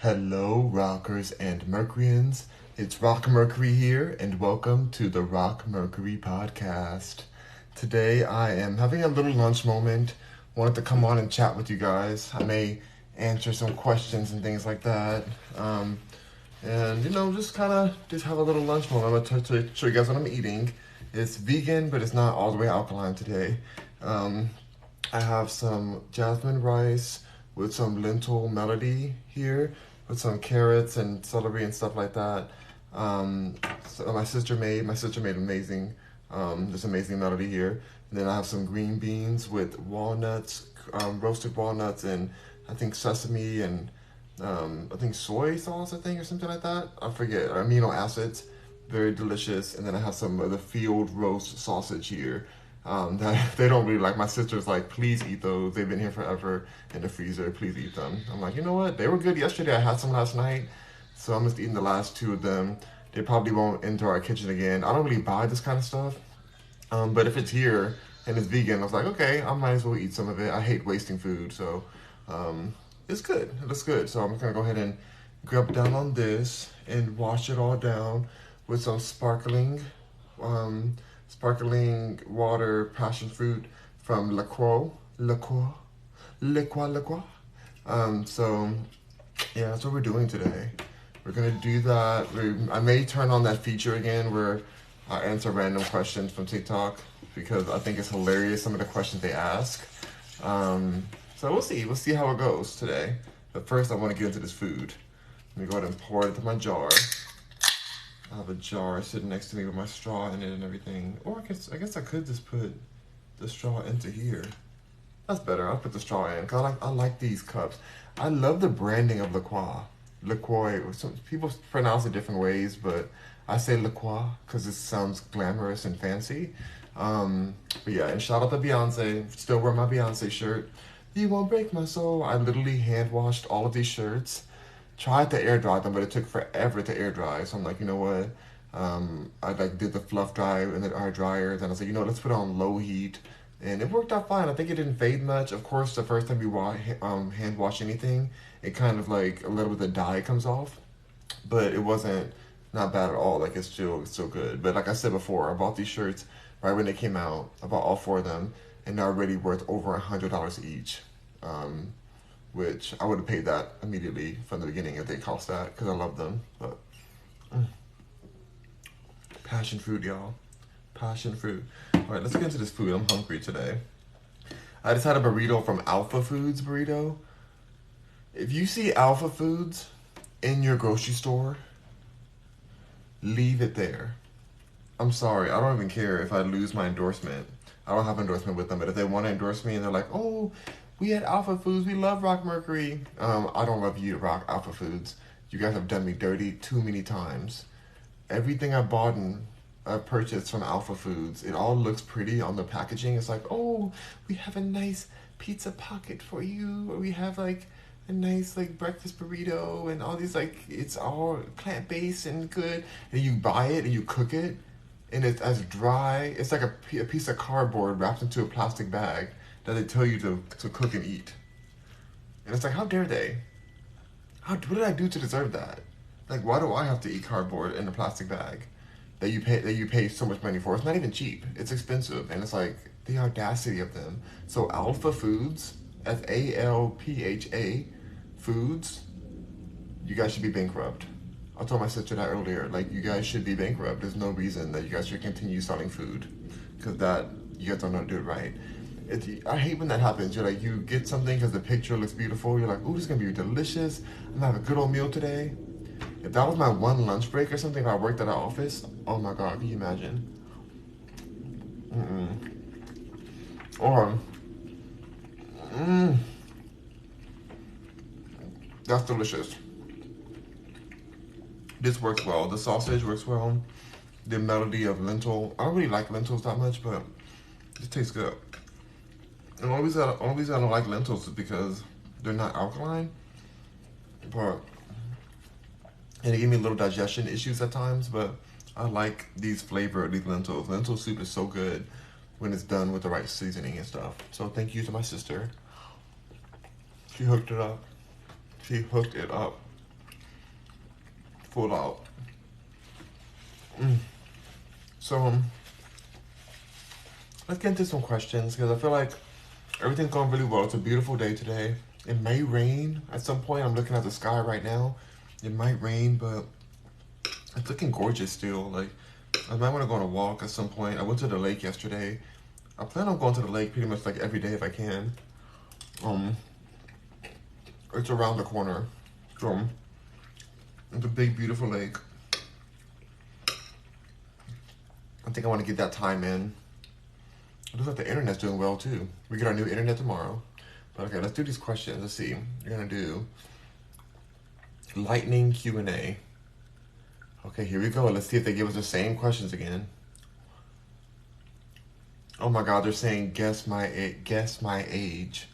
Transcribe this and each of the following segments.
Hello, rockers and Mercuryans. It's Rock Mercury here, and welcome to the Rock Mercury podcast. Today, I am having a little lunch moment. Wanted to come on and chat with you guys. I may answer some questions and things like that. And just kind of just have a little lunch moment. I'm gonna show you guys what I'm eating. It's vegan, but it's not all the way alkaline today. I have some jasmine rice with some lentil melody here, with some carrots and celery and stuff like that. So my sister made amazing, this amazing melody here. And then I have some green beans with walnuts, roasted walnuts, and I think sesame and I think soy sauce, or something like that. I forget. Amino acids, very delicious. And then I have some of the field roast sausage here. That they don't really like. My sister's like, please eat those. They've been here forever in the freezer. Please eat them. I'm like, you know what? They were good yesterday. I had some last night, so I'm just eating the last two of them. They probably won't enter our kitchen again. I don't really buy this kind of stuff, but if it's here and it's vegan, I was like, okay, I might as well eat some of it. I hate wasting food, so it's good. It looks good. So I'm gonna go ahead and grab down on this and wash it all down with some sparkling water passion fruit from La Croix. So yeah, that's what we're doing today. We're gonna do that. I may turn on that feature again where I answer random questions from TikTok because I think it's hilarious, some of the questions they ask. So we'll see. We'll see how it goes today. But first, I want to get into this food. Let me go ahead and pour it into my jar. I have a jar sitting next to me with my straw in it and everything. Or I guess I could just put the straw into here. That's better. I'll put the straw in because I like these cups. I love the branding of La Croix. Some people pronounce it different ways, but I say La Croix because it sounds glamorous and fancy. But yeah, and shout out to Beyonce. Still wear my Beyonce shirt. You won't break my soul. I literally hand washed all of these shirts. Tried to air dry them, but it took forever to air dry. So I'm like, you know what? I did the fluff dry and then our dryer. Then I was like, let's put it on low heat, and it worked out fine. I think it didn't fade much. Of course, the first time you hand wash anything, it kind of like a little bit of dye comes off, but it wasn't not bad at all. Like it's still good. But like I said before, I bought these shirts right when they came out. I bought all four of them, and they're already worth over $100 each. Which I would have paid that immediately from the beginning if they cost that because I love them. But passion fruit, y'all. Passion fruit. All right, let's get into this food. I'm hungry today. I just had a burrito from Alpha Foods Burrito. If you see Alpha Foods in your grocery store, leave it there. I'm sorry. I don't even care if I lose my endorsement. I don't have an endorsement with them, but if they want to endorse me and they're like, oh, we at Alpha Foods, we love Rock Mercury. I don't love you, Rock Alpha Foods. You guys have done me dirty too many times. Everything I bought and purchased from Alpha Foods, it all looks pretty on the packaging. It's like, oh, we have a nice pizza pocket for you, or we have like a nice like breakfast burrito, and all these like it's all plant-based and good. And you buy it and you cook it, and it's as dry. It's like a piece of cardboard wrapped into a plastic bag that they tell you to cook and eat. And it's like, how dare they? What did I do to deserve that? Like, why do I have to eat cardboard in a plastic bag that you pay so much money for? It's not even cheap. It's expensive. And it's like, the audacity of them. So Alpha Foods, F-A-L-P-H-A, Foods, you guys should be bankrupt. I told my sister that earlier. Like, you guys should be bankrupt. There's no reason that you guys should continue selling food. Because you guys don't know how to do it right. I hate when that happens. You're like, you get something because the picture looks beautiful. You're like, ooh, this is going to be delicious. I'm going to have a good old meal today. If that was my one lunch break or something, if I worked at an office, oh my God, can you imagine? Or, that's delicious. This works well. The sausage works well. The melody of lentil. I don't really like lentils that much, but it tastes good. And the only reason I don't like lentils is because they're not alkaline. And they give me little digestion issues at times, but I like these lentils. Lentil soup is so good when it's done with the right seasoning and stuff. So thank you to my sister. She hooked it up. full out. So, let's get into some questions because I feel like everything's going really well. It's a beautiful day today. It may rain at some point. I'm looking at the sky right now. It might rain, but it's looking gorgeous still. Like, I might want to go on a walk at some point. I went to the lake yesterday. I plan on going to the lake pretty much like every day if I can. It's around the corner. So, it's a big, beautiful lake. I think I want to get that time in. It looks like the internet's doing well too. We get our new internet tomorrow. But okay, let's do these questions. Let's see. We're gonna do lightning Q&A. Okay, here we go. Let's see if they give us the same questions again. Oh my God, they're saying guess my age.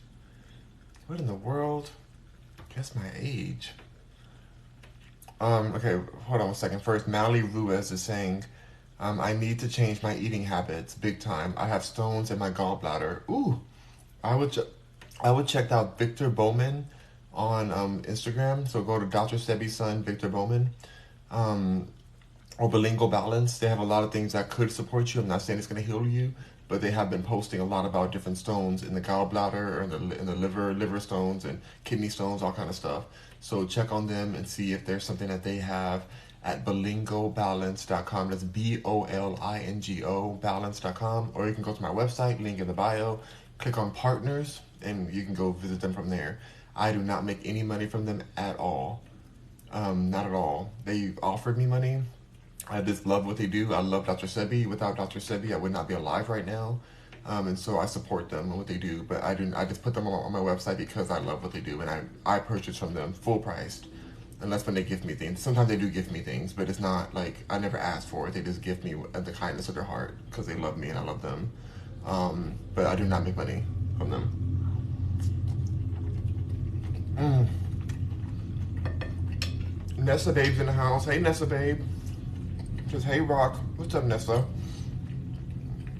What in the world? Guess my age. Okay, hold on a second. First, Mally Ruiz is saying, I need to change my eating habits big time. I have stones in my gallbladder. Ooh, I would check out Victor Bowman on Instagram. So go to Dr. Sebi's son, Victor Bowman, or Bilingual Balance. They have a lot of things that could support you. I'm not saying it's going to heal you, but they have been posting a lot about different stones in the gallbladder or in the liver stones and kidney stones, all kind of stuff. So check on them and see if there's something that they have at bilingobalance.com. That's BOLINGO balance.com. Or you can go to my website, link in the bio, click on partners, and you can go visit them from there. I do not make any money from them at all. Not at all. They offered me money. I just love what they do. I love Dr. Sebi. Without Dr. Sebi, I would not be alive right now. And so I support them and what they do, but I just put them on my website because I love what they do, and I purchase from them full priced, unless when they give me things. Sometimes they do give me things, but it's not like I never asked for it. They just give me the kindness of their heart because they love me and I love them. But I do not make money from them. Nessa Babe's in the house. Hey, Nessa Babe. Says, hey, Rock. What's up, Nessa?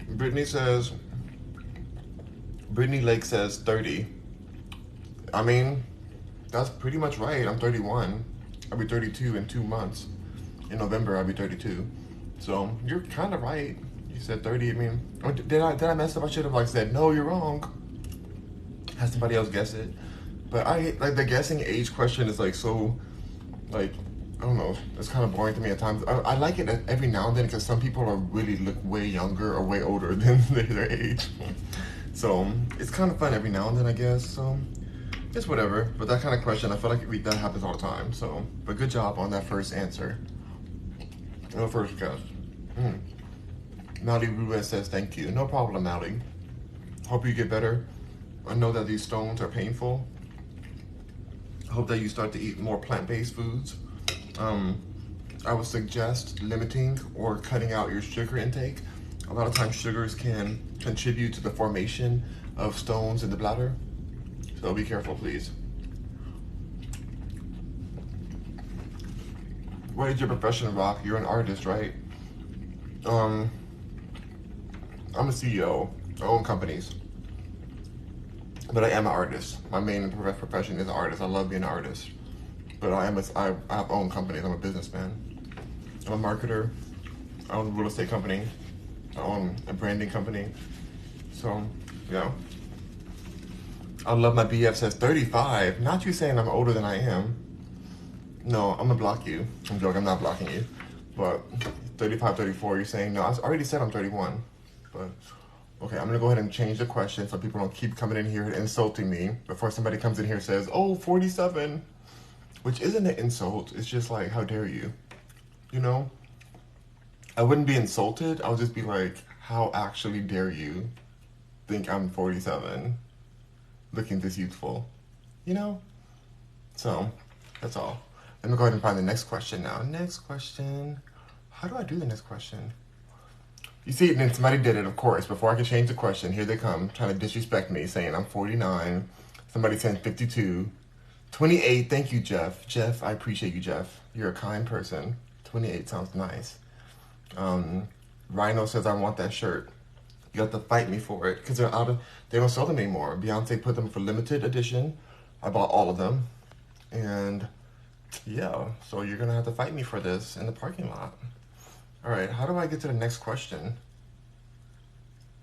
Brittany Lake says 30. I mean, that's pretty much right. I'm 31. I'll be 32 in 2 months. In November, I'll be 32. So you're kind of right. You said 30. I mean, did I mess up? I should have said, no, you're wrong. Have somebody else guess it. But I hate, the guessing age question is so, I don't know, it's kind of boring to me at times. I like it every now and then because some people really look way younger or way older than their age. So it's kind of fun every now and then, I guess. So it's whatever. But that kind of question, I feel like that happens all the time. So, but good job on that first answer. No first guess. Mally Ruiz says thank you. No problem, Mally. Hope you get better. I know that these stones are painful. I hope that you start to eat more plant-based foods. I would suggest limiting or cutting out your sugar intake. A lot of times sugars can contribute to the formation of stones in the bladder. So be careful, please. What is your profession, Rock? You're an artist, right? I'm a CEO. I own companies. But I am an artist. My main profession is an artist. I love being an artist. But I have owned companies. I'm a businessman. I'm a marketer. I own a real estate company. I own a branding company. So, yeah. I love my BF says 35. Not you saying I'm older than I am. No, I'm gonna block you. I'm joking, I'm not blocking you. But 35, 34, you're saying, no, I already said I'm 31. But, okay, I'm gonna go ahead and change the question so people don't keep coming in here and insulting me before somebody comes in here and says, oh, 47. Which isn't an insult, it's just how dare you? You know? I wouldn't be insulted, I would just be how actually dare you think I'm 47, looking this youthful, you know? So, that's all. Let me go ahead and find the next question now. Next question. How do I do the next question? You see, then somebody did it, of course. Before I can change the question, here they come, trying to disrespect me, saying I'm 49. Somebody saying 52. 28, thank you, Jeff. Jeff, I appreciate you, Jeff. You're a kind person. 28 sounds nice. Rhino says, I want that shirt. You have to fight me for it, because they don't sell them anymore. Beyonce put them for limited edition. I bought all of them. And Yeah, so you're gonna have to fight me for this in the parking lot. All right, how do I get to the next question?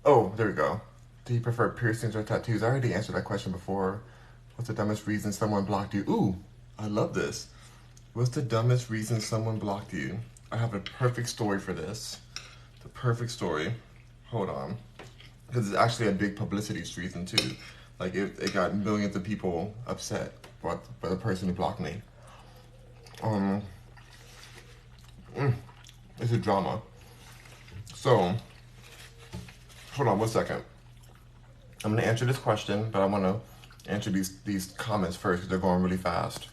Oh, there we go. Do you prefer piercings or tattoos? I already answered that question before. What's the dumbest reason someone blocked you? Ooh, I love this. What's the dumbest reason someone blocked you? I have a perfect story for this. The perfect story. Hold on. Because it's actually a big publicity reason too. Like it got millions of people upset by the person who blocked me. Um, it's a drama. So, hold on one second. I'm gonna answer this question, but I want to answer these comments first because they're going really fast.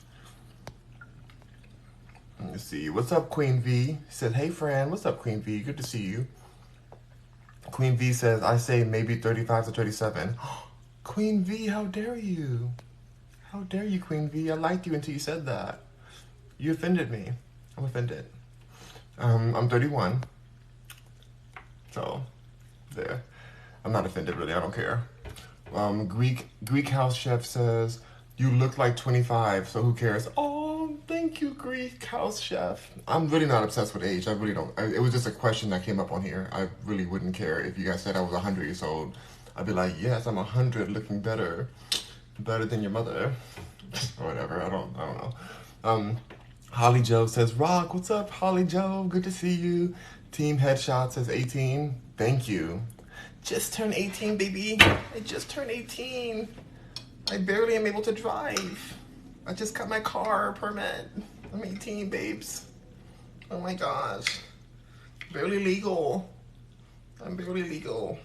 Let me see. What's up, Queen V? Said, hey, friend. What's up, Queen V? Good to see you. Queen V says, I say maybe 35 to 37. Queen V, how dare you? How dare you, Queen V? I liked you until you said that. You offended me. I'm offended. I'm 31. So, there. I'm not offended, really. I don't care. Greek House Chef says, you look like 25, so who cares? Oh, thank you, Greek House Chef. I'm really not obsessed with age. I really don't. It was just a question that came up on here. I really wouldn't care if you guys said I was 100 years old. I'd be like, yes, I'm 100, looking better than your mother, or whatever. I don't know. Holly Joe says, Rock, what's up, Holly Joe? Good to see you. Team Headshot says 18. Thank you. Just turned 18, baby. I just turned 18. I barely am able to drive. I just got my car permit. I'm 18, babes. Oh my gosh. Barely legal. I'm barely legal.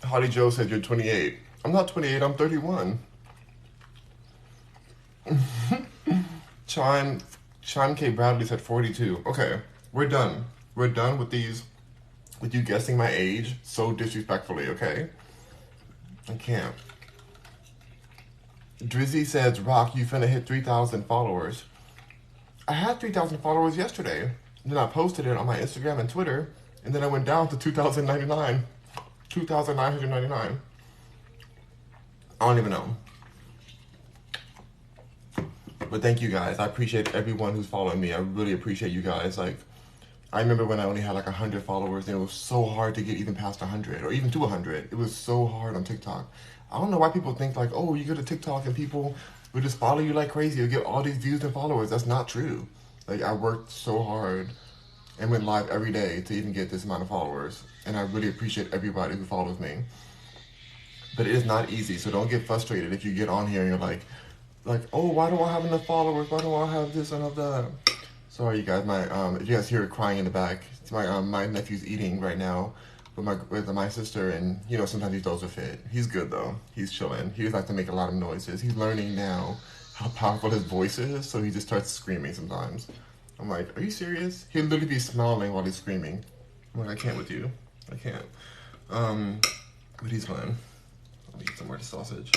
Holly Joe said you're 28. I'm not 28, I'm 31. Chime K. Bradley said 42. Okay, we're done. We're done with you guessing my age so disrespectfully, okay? I can't. Drizzy says, Rock, you finna hit 3,000 followers. I had 3,000 followers yesterday. Then I posted it on my Instagram and Twitter, and then I went down to 2,099. 2,999. I don't even know. But thank you guys. I appreciate everyone who's following me. I really appreciate you guys. Like, I remember when I only had like 100 followers, and it was so hard to get even past 100 or even to 100. It was so hard on TikTok. I don't know why people think like, oh, you go to TikTok and people will just follow you like crazy. You'll get all these views and followers. That's not true. Like, I worked so hard and went live every day to even get this amount of followers. And I really appreciate everybody who follows me. But it is not easy, so don't get frustrated if you get on here and you're like, oh, why don't I have enough followers? Why don't I have this and have that? Sorry, you guys. If you guys hear crying in the back, it's my nephew's eating right now with my sister, and you know sometimes he throws a fit. He's good though. He's chilling. He just likes to make a lot of noises. He's learning now how powerful his voice is, so he just starts screaming sometimes. I'm like, are you serious? He'll literally be smiling while he's screaming. I'm like, I can't with you. I can't. But he's fine. Let me get some more sausage.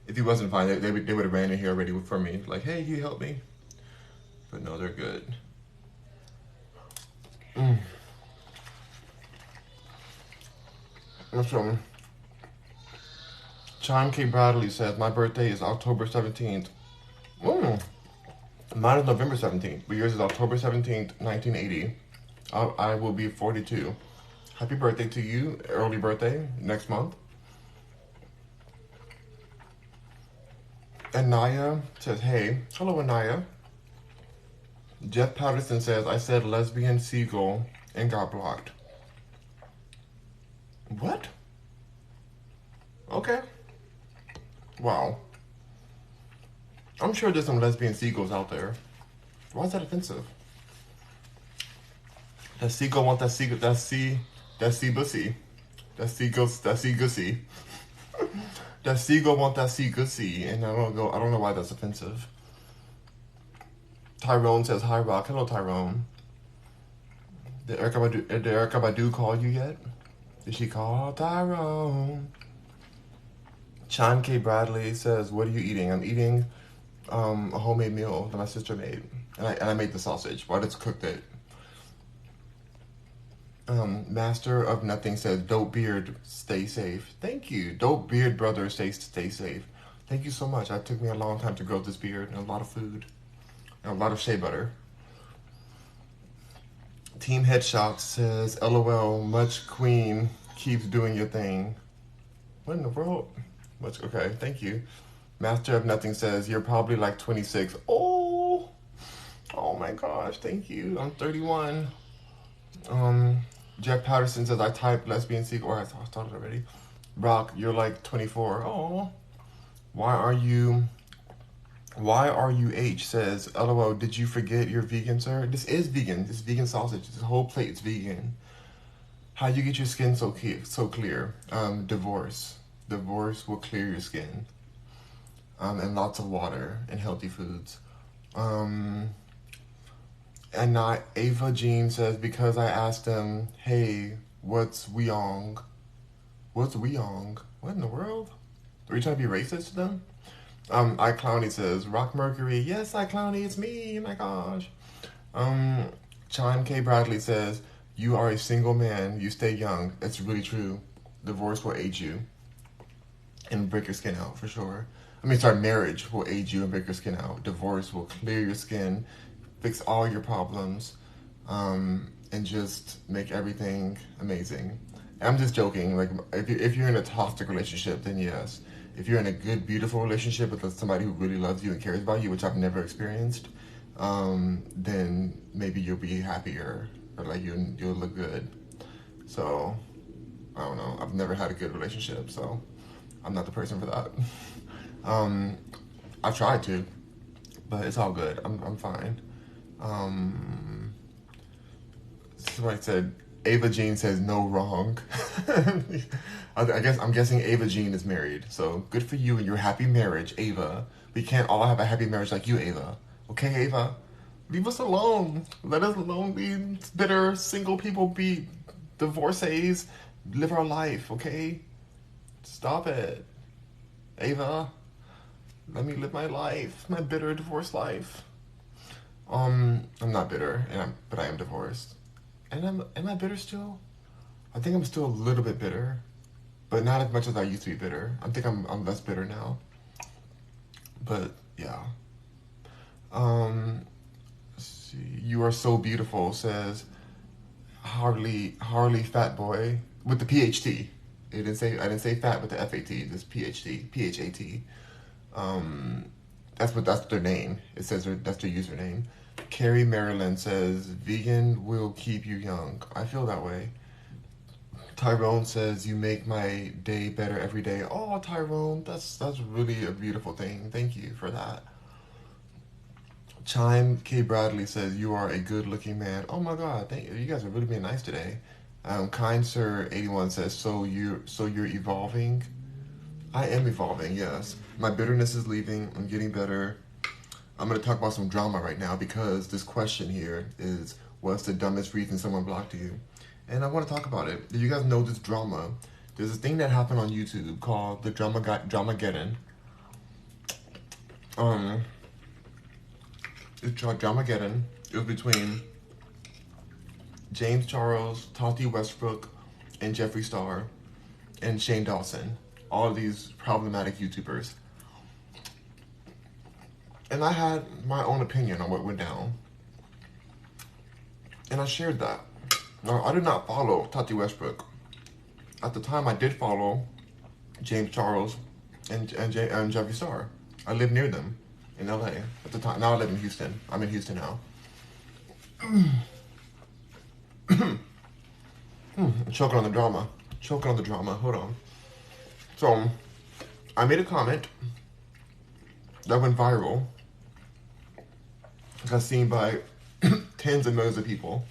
If he wasn't fine, they would have ran in here already for me. Like, hey, can you help me? But no, they're good. So, Chime K. Bradley says, my birthday is October 17th. Mine is November 17th, but yours is October 17th, 1980. I will be 42. Happy birthday to you. Early birthday next month. Anaya says, hey. Hello, Anaya. Jeff Patterson says, I said lesbian seagull and got blocked. What? Okay. Wow. I'm sure there's some lesbian seagulls out there. Why is that offensive? That seagull want that seagull, that sea bussy. That sea gussy. That seagull want that sea gussy, and I don't know why that's offensive. Tyrone says, hi, Rock. Hello, Tyrone. Did Erykah Badu call you yet? Did she call Tyrone? Chime K. Bradley says, what are you eating? I'm eating a homemade meal that my sister made. And I made the sausage. Well, I just cooked it. Master of Nothing says, Dope Beard, stay safe. Thank you. Dope Beard Brother, stay safe. Thank you so much. It took me a long time to grow this beard and a lot of food and a lot of shea butter. Team Headshot says, LOL, much queen keeps doing your thing. What in the world? Okay, thank you. Master of Nothing says, you're probably like 26. Oh my gosh, thank you. I'm 31. Jeff Patterson says, I typed lesbian secret, or I started already. Rock, you're like 24. Oh, why are you H says, LOL, did you forget you're vegan, sir? This is vegan. This is vegan sausage. This whole plate is vegan. How you get your skin so clear? Divorce. Divorce will clear your skin. And lots of water and healthy foods. And not Ava Jean says, because I asked them, hey, what's Weong? What's Weong? What in the world? Are you trying to be racist to them? iClowny says, Rock Mercury, yes, iClowny, it's me, oh my gosh. Chime K. Bradley says, you are a single man, you stay young. That's really true. Divorce will age you and break your skin out, for sure. Marriage will age you and break your skin out. Divorce will clear your skin, fix all your problems, and just make everything amazing. I'm just joking. Like, if you're in a toxic relationship, then yes. If you're in a good, beautiful relationship with somebody who really loves you and cares about you, which I've never experienced, then maybe you'll be happier, or like you'll look good. So, I don't know. I've never had a good relationship, so I'm not the person for that. I've tried to, but it's all good. I'm fine. Somebody said, Ava Jean says no wrong. I'm guessing Ava Jean is married. So good for you and your happy marriage, Ava. We can't all have a happy marriage like you, Ava. Okay, Ava? Leave us alone. Let us alone be bitter single people, be divorcees, live our life, okay? Stop it. Ava, let me live my life, my bitter divorce life. I'm not bitter, but I am divorced. And am I bitter still? I think I'm still a little bit bitter, but not as much as I used to be bitter. I think I'm less bitter now. But yeah. Let's see. You are so beautiful, says Harley Fat Boy with the PhD. I didn't say fat with the FAT. Just PhD, PHAT. That's their name. It says that's their username. Carrie Maryland says, vegan will keep you young. I feel that way. Tyrone says, you make my day better every day. Oh, Tyrone, that's really a beautiful thing. Thank you for that. Chime K. Bradley says, you are a good looking man. Oh my God, thank you. You guys are really being nice today. Kind Sir 81 says, so you're evolving? I am evolving, yes. My bitterness is leaving. I'm getting better. I'm going to talk about some drama right now because this question here is, what's the dumbest reason someone blocked you? And I want to talk about it. Do you guys know this drama? There's a thing that happened on YouTube called the Dramageddon. It's called Dramageddon. It was between James Charles, Tati Westbrook, and Jeffree Star, and Shane Dawson. All of these problematic YouTubers. And I had my own opinion on what went down. And I shared that. Now, I did not follow Tati Westbrook. At the time, I did follow James Charles and Jeffree Star. I lived near them in LA at the time. Now I live in Houston. I'm in Houston now. Choking on the drama. Hold on. So, I made a comment that went viral. Got seen by tens of millions of people.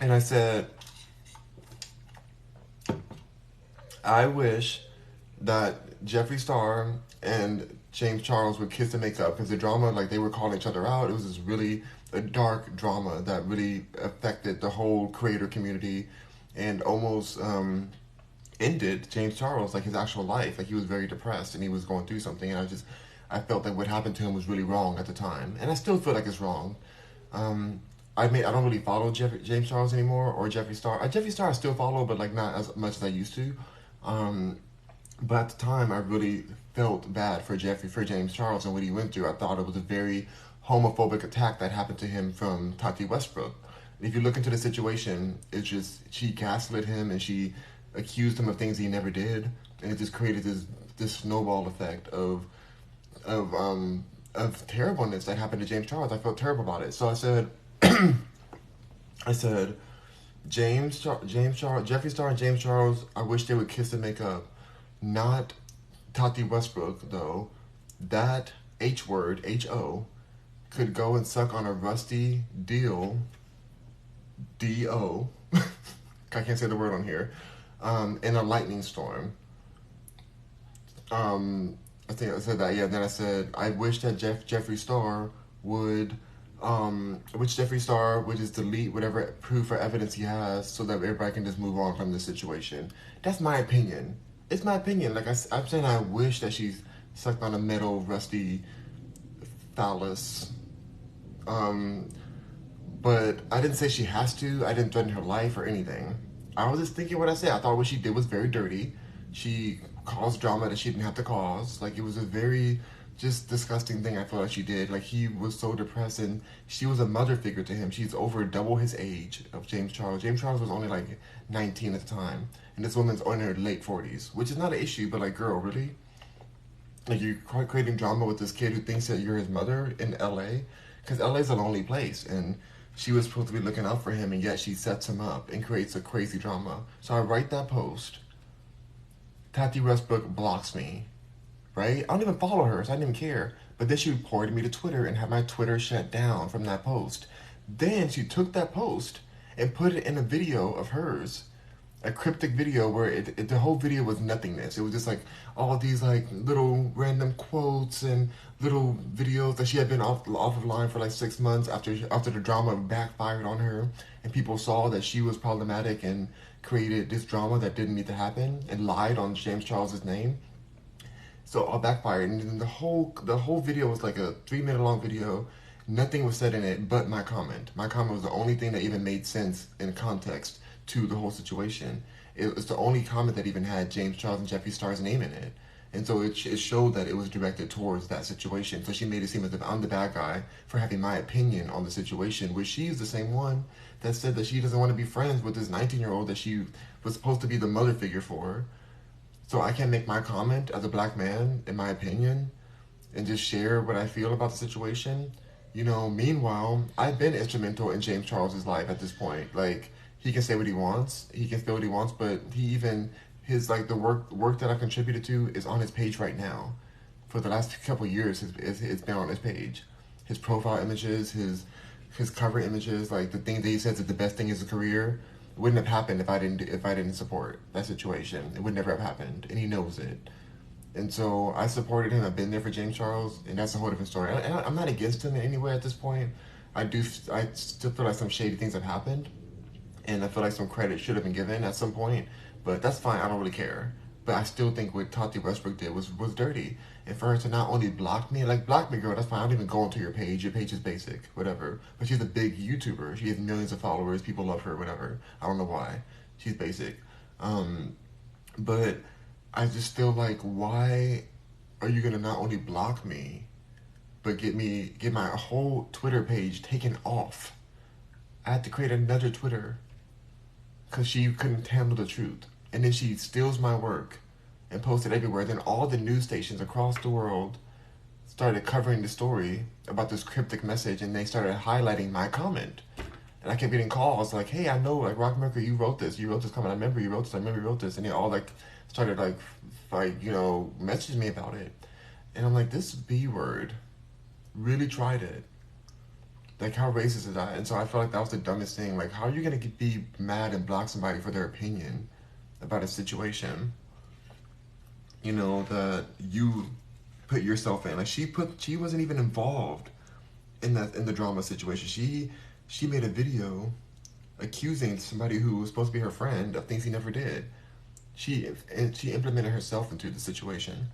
And I said, I wish that Jeffree Star and James Charles would kiss and make up, because the drama, like, they were calling each other out. It was this really a dark drama that really affected the whole creator community and almost ended James Charles, like, his actual life. Like, he was very depressed and he was going through something, and I felt that what happened to him was really wrong at the time, and I still feel like it's wrong. I don't really follow James Charles anymore or Jeffree Star. Jeffree Star I still follow, but like not as much as I used to. Um, but at the time, I really felt bad for James Charles and what he went through. I thought it was a very homophobic attack that happened to him from Tati Westbrook. And if you look into the situation, it's just she gaslit him and she accused him of things he never did, and it just created this snowball effect of of terribleness that happened to James Charles. I felt terrible about it. So I said, I said, Jeffree Star and James Charles, I wish they would kiss and make up. Not Tati Westbrook, though. That H word, H-O, could go and suck on a rusty deal, D-O, I can't say the word on here, in a lightning storm. I think I said that, yeah. Then I said, I wish that Jeffree Star would, which Jeffree Star would just delete whatever proof or evidence he has so that everybody can just move on from this situation. That's my opinion. It's my opinion. Like I'm saying, I wish that she sucked on a metal, rusty phallus. But I didn't say she has to. I didn't threaten her life or anything. I was just thinking what I said. I thought what she did was very dirty. She caused drama that she didn't have to cause. Like, it was a very just disgusting thing I feel like she did. Like, he was so depressed, and she was a mother figure to him. She's over double his age of James Charles. James Charles was only like 19 at the time, and this woman's in her late 40s, which is not an issue, but like, girl, really? Like, you're creating drama with this kid who thinks that you're his mother in LA? Because LA's a lonely place, and she was supposed to be looking out for him, and yet she sets him up and creates a crazy drama. So I write that post. Tati Westbrook blocks me, right? I don't even follow her, so I didn't even care. But then she reported me to Twitter and had my Twitter shut down from that post. Then she took that post and put it in a video of hers, a cryptic video where the whole video was nothingness. It was just like all these like little random quotes and little videos that she had been off of line for like 6 months after the drama backfired on her, and people saw that she was problematic and created this drama that didn't need to happen and lied on James Charles's name. So all backfired, and then the whole video was like a 3-minute long video. Nothing was said in it but my comment. My comment was the only thing that even made sense in context to the whole situation. It was the only comment that even had James Charles and Jeffree Star's name in it. And so it showed that it was directed towards that situation. So she made it seem as if I'm the bad guy for having my opinion on the situation, where she's the same one that said that she doesn't want to be friends with this 19-year-old that she was supposed to be the mother figure for. So I can't make my comment as a black man, in my opinion, and just share what I feel about the situation. You know, meanwhile, I've been instrumental in James Charles's life at this point. Like, he can say what he wants, he can feel what he wants, but his like the work that I've contributed to is on his page right now. For the last couple of years, it's been on his page. His profile images, his cover images, like the thing that he says is the best thing in his career, wouldn't have happened if I didn't support that situation. It would never have happened, and he knows it. And so I supported him. I've been there for James Charles, and that's a whole different story. I'm not against him in any way at this point. I still feel like some shady things have happened, and I feel like some credit should have been given at some point. But that's fine. I don't really care. But I still think what Tati Westbrook did was dirty. And for her to not only block me, girl, that's fine. I don't even go onto your page. Your page is basic, whatever. But she's a big YouTuber. She has millions of followers. People love her, whatever. I don't know why. She's basic. But I just feel like, why are you gonna not only block me, but get my whole Twitter page taken off? I had to create another Twitter because she couldn't handle the truth. And then she steals my work and posts it everywhere. Then all the news stations across the world started covering the story about this cryptic message, and they started highlighting my comment. And I kept getting calls like, hey, I know, like, Rock Mercury, you wrote this comment. I remember you wrote this. And they all like started like messaging me about it. And I'm like, this B word really tried it. Like, how racist is that? And so I felt like that was the dumbest thing. Like, how are you gonna be mad and block somebody for their opinion about a situation, you know, that you put yourself in? Like, she wasn't even involved in the drama situation. She made a video accusing somebody who was supposed to be her friend of things he never did. She implemented herself into the situation.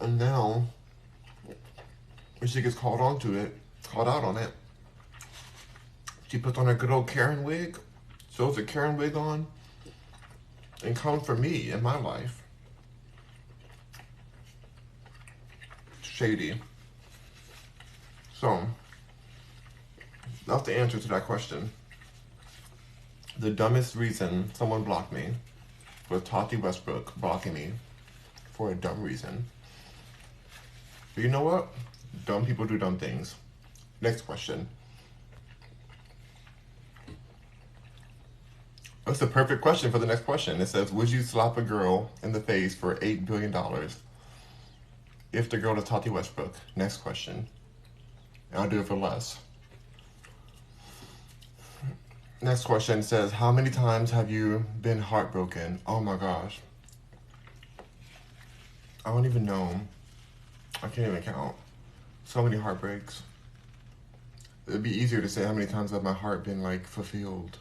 And now when she gets called called out on it. She puts on her good old Karen wig, throws a Karen wig on, and comes for me in my life. Shady. So, that's the answer to that question. The dumbest reason someone blocked me was Tati Westbrook blocking me for a dumb reason. But you know what? Dumb people do dumb things. Next question. That's the perfect question for the next question. It says, would you slap a girl in the face for $8 billion if the girl is Tati Westbrook? Next question. And I'll do it for less. Next question says, how many times have you been heartbroken? Oh my gosh. I don't even know. I can't even count. So many heartbreaks. It'd be easier to say how many times have my heart been like fulfilled,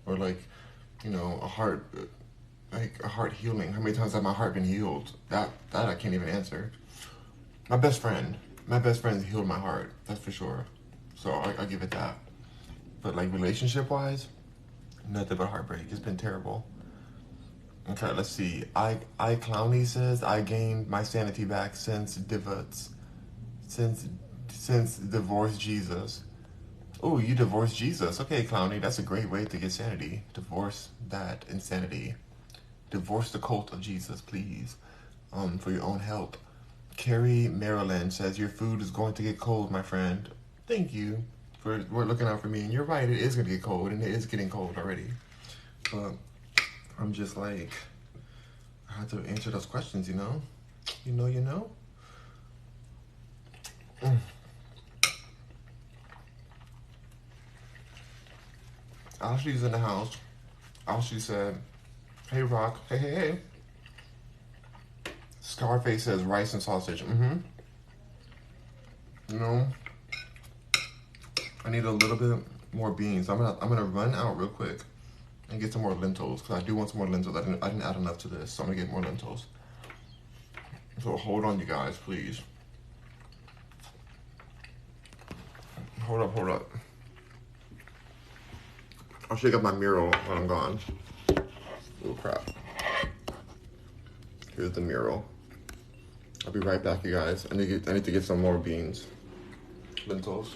or like, you know, a heart healing. How many times have my heart been healed? That I can't even answer. My best friend healed my heart. That's for sure. So I give it that. But like relationship wise, nothing but heartbreak. It's been terrible. Okay, let's see. I Clowny says I gained my sanity back since divorce Jesus. Oh, you divorced Jesus. Okay, Clowny, that's a great way to get sanity. Divorce that insanity. Divorce the cult of Jesus, please. For your own health. Carrie Maryland says your food is going to get cold, my friend. Thank you for looking out for me. And you're right, it is going to get cold, and it is getting cold already. But I'm just like, I have to answer those questions, you know? You know? Ashley's in the house. Ashley said, hey, Rock. Hey. Scarface says rice and sausage. You know, I need a little bit more beans. I'm gonna run out real quick and get some more lentils, because I do want some more lentils. I didn't add enough to this, so I'm gonna get more lentils. So hold on, you guys, please. Hold up. I'll shake up my mural when I'm gone. Oh crap. Here's the mural. I'll be right back, you guys. I need to get some more beans. Lentils.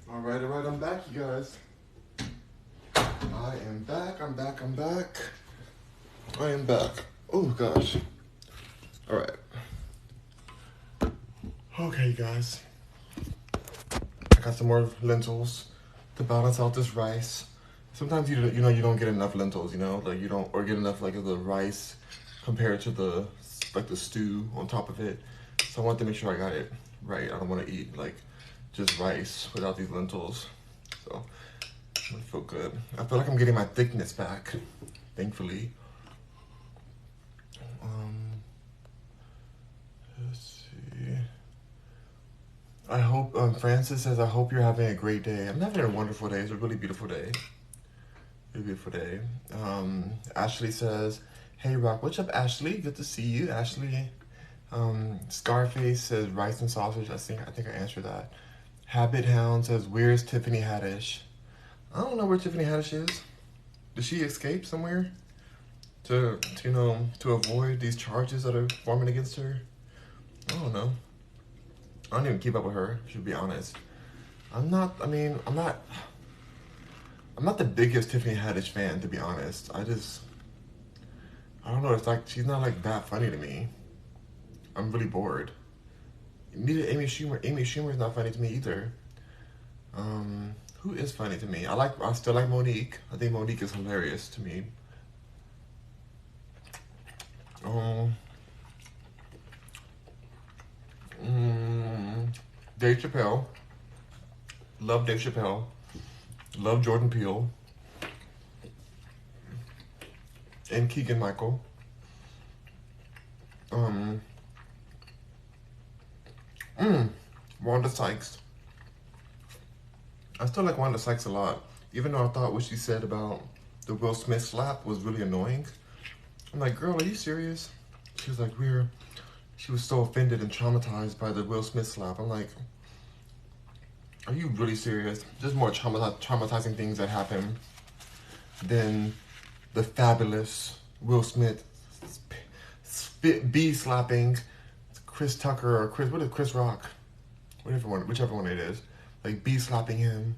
All right, I'm back, you guys. I am back. I am back. Oh, gosh. All right. Okay, guys. I got some more lentils to balance out this rice. Sometimes you don't get enough lentils, like you don't, or get enough like of the rice compared to the stew on top of it. So I want to make sure I got it right. I don't want to eat like just rice without these lentils. So I feel good. I feel like I'm getting my thickness back, thankfully. Let's see. I hope, Francis says, I hope you're having a great day. I'm having a wonderful day. It's a really beautiful day. Ashley says, hey, Rock. What's up, Ashley? Good to see you, Ashley. Scarface says, rice and sausage. I think I answered that. Habit Hound says, where's Tiffany Haddish? I don't know where Tiffany Haddish is. Did she escape somewhere to avoid these charges that are forming against her? I don't know. I don't even keep up with her, to be honest. I'm not the biggest Tiffany Haddish fan, to be honest. I don't know, it's like, she's not like that funny to me. I'm really bored. Neither Amy Schumer is not funny to me either. Who is funny to me? I still like Monique. I think Monique is hilarious to me. Um, Dave Chappelle. Love Dave Chappelle. Love Jordan Peele. And Keegan Michael. Um, Wanda Sykes. I still like Wanda Sykes a lot, even though I thought what she said about the Will Smith slap was really annoying. I'm like, girl, are you serious? She was like, she was so offended and traumatized by the Will Smith slap. I'm like, are you really serious? There's more traumatizing things that happen than the fabulous Will Smith bee slapping Chris Tucker or Chris Rock, whichever one it is, like bee slapping him.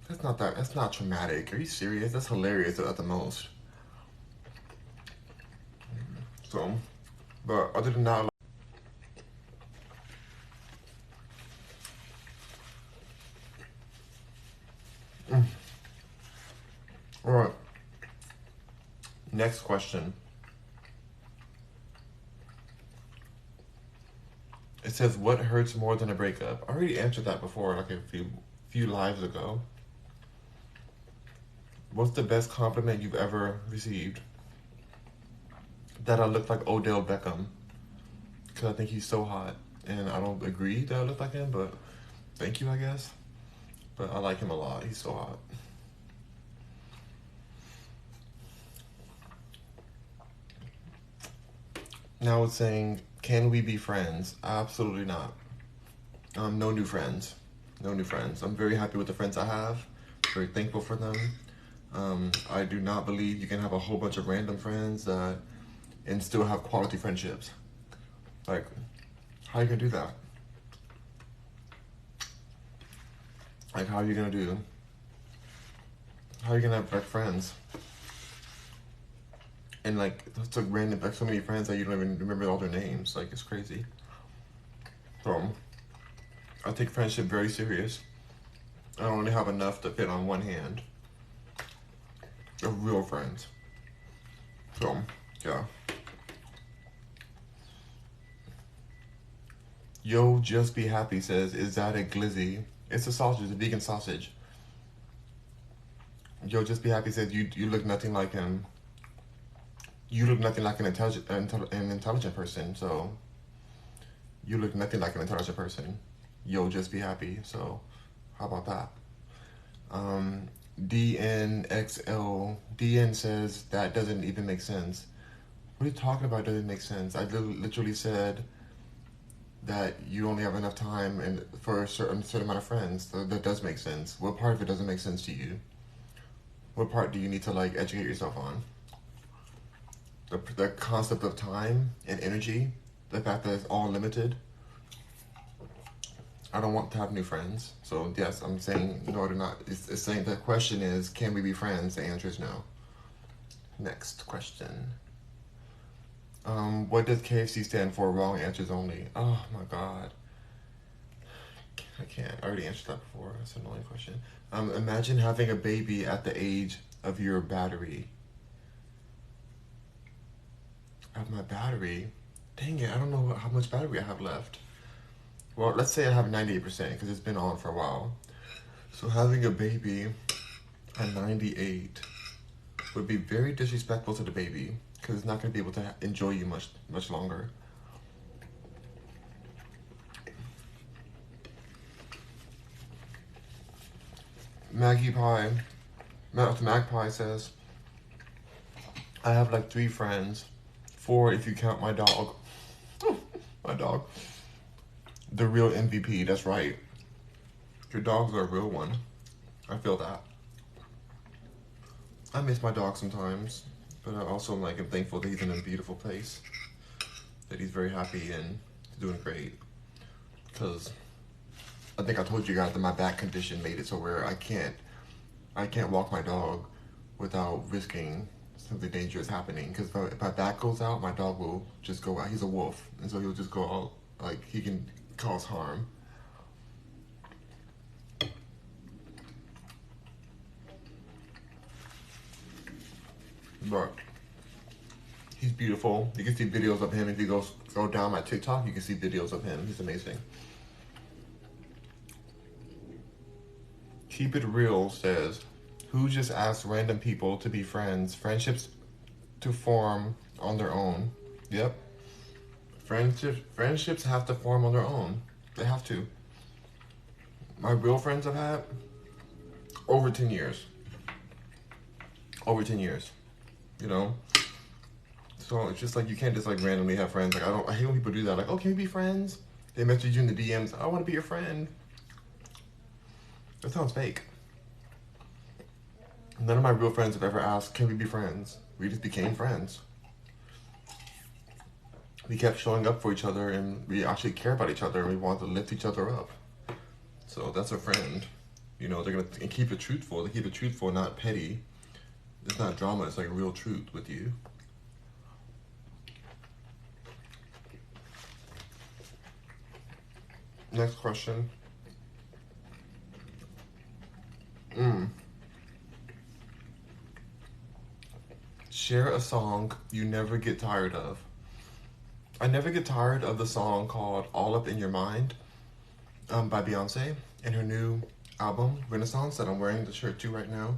That's not traumatic. Are you serious? That's hilarious at the most. So, but other than that, all right. Next question. It says, what hurts more than a breakup? I already answered that before, like a few lives ago. What's the best compliment you've ever received? That I look like Odell Beckham. Because I think he's so hot. And I don't agree that I look like him, but thank you, I guess. But I like him a lot. He's so hot. Now it's saying, can we be friends? Absolutely not. No new friends. No new friends. I'm very happy with the friends I have. Very thankful for them. I do not believe you can have a whole bunch of random friends and still have quality friendships. Like, how are you gonna do that? Like, how are you gonna have like friends? And like, it's like random, like so many friends that you don't even remember all their names. Like, it's crazy. So, I take friendship very serious. I only have enough to fit on one hand of real friends. So, yeah. Yo, Just Be Happy says, is that a glizzy? It's a sausage, a vegan sausage. Yo, Just Be Happy says, you look nothing like him. You look nothing like an intelligent person, so you look nothing like an intelligent person. Yo, Just Be Happy. So, how about that? DN says, that doesn't even make sense. What are you talking about? Doesn't make sense. I literally said that you only have enough time for a certain amount of friends. So that does make sense. What part of it doesn't make sense to you? What part do you need to like educate yourself on? The concept of time and energy, the fact that it's all limited. I don't want to have new friends. So yes, I'm saying no to not. It's saying the question is, can we be friends? The answer is no. Next question. What does KFC stand for? Wrong answers only. Oh my god. I can't. I already answered that before. That's an annoying question. Imagine having a baby at the age of your battery. Of my battery? Dang it, I don't know how much battery I have left. Well, let's say I have 98% because it's been on for a while. So having a baby at 98 would be very disrespectful to the baby because it's not going to be able to enjoy you much longer. Magpie says, I have like 3 friends, 4 if you count my dog. My dog. The real MVP, that's right. Your dogs are a real one. I feel that. I miss my dog sometimes, but I also am thankful that he's in a beautiful place. That he's very happy and doing great. Because I think I told you guys that my back condition made it so where I can't walk my dog without risking something dangerous happening. Because if my back goes out, my dog will just go out. He's a wolf, and so he'll just go out, like he can cause harm. But he's beautiful. You can see videos of him. If you go down my TikTok, you can see videos of him. He's amazing. Keep It Real says, who just asks random people to be friends? Friendships to form on their own. Yep. Friendships have to form on their own. They have to. My real friends I've had, over 10 years. Over 10 years. You know? So it's just like, you can't just like randomly have friends. Like, I hate when people do that. Like, oh, can we be friends? They message you in the DMs, I want to be your friend. That sounds fake. None of my real friends have ever asked, can we be friends? We just became friends. We kept showing up for each other, and we actually care about each other, and we want to lift each other up. So that's a friend. You know, they're gonna keep it truthful. They keep it truthful, not petty. It's not drama, it's like real truth with you. Next question. Share a song you never get tired of. I never get tired of the song called All Up in Your Mind by Beyonce and her new album, Renaissance, that I'm wearing the shirt to right now.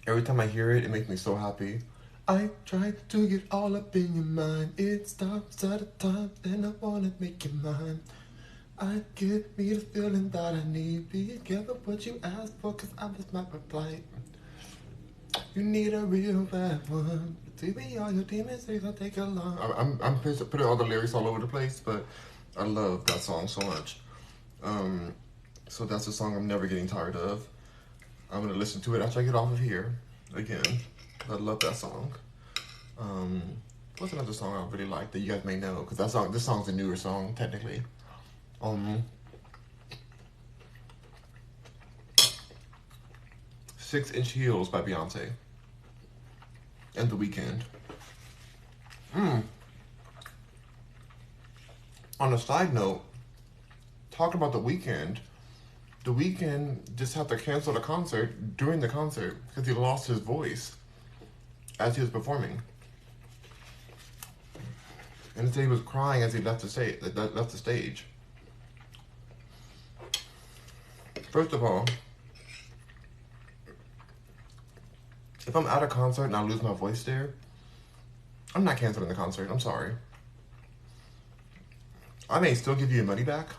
Every time I hear it, it makes me so happy. I try to get all up in your mind. It stops at a time, and I wanna make you mine. I give me the feeling that I need. Be careful what you ask for, cause I was my reply. You need a real bad one. To be all your demons, they gonna take a long. I'm putting all the lyrics all over the place, but I love that song so much. So that's a song I'm never getting tired of. I'm gonna listen to it after I get off of here again. I love that song. What's another song I really like that you guys may know? Because this song's a newer song technically. 6-Inch Heels by Beyonce and The Weeknd. On a side note, talking about The Weeknd just had to cancel the concert during the concert because he lost his voice as he was performing. And he said he was crying as he left the stage. First of all, if I'm at a concert and I lose my voice there, I'm not canceling the concert. I'm sorry. I may still give you your money back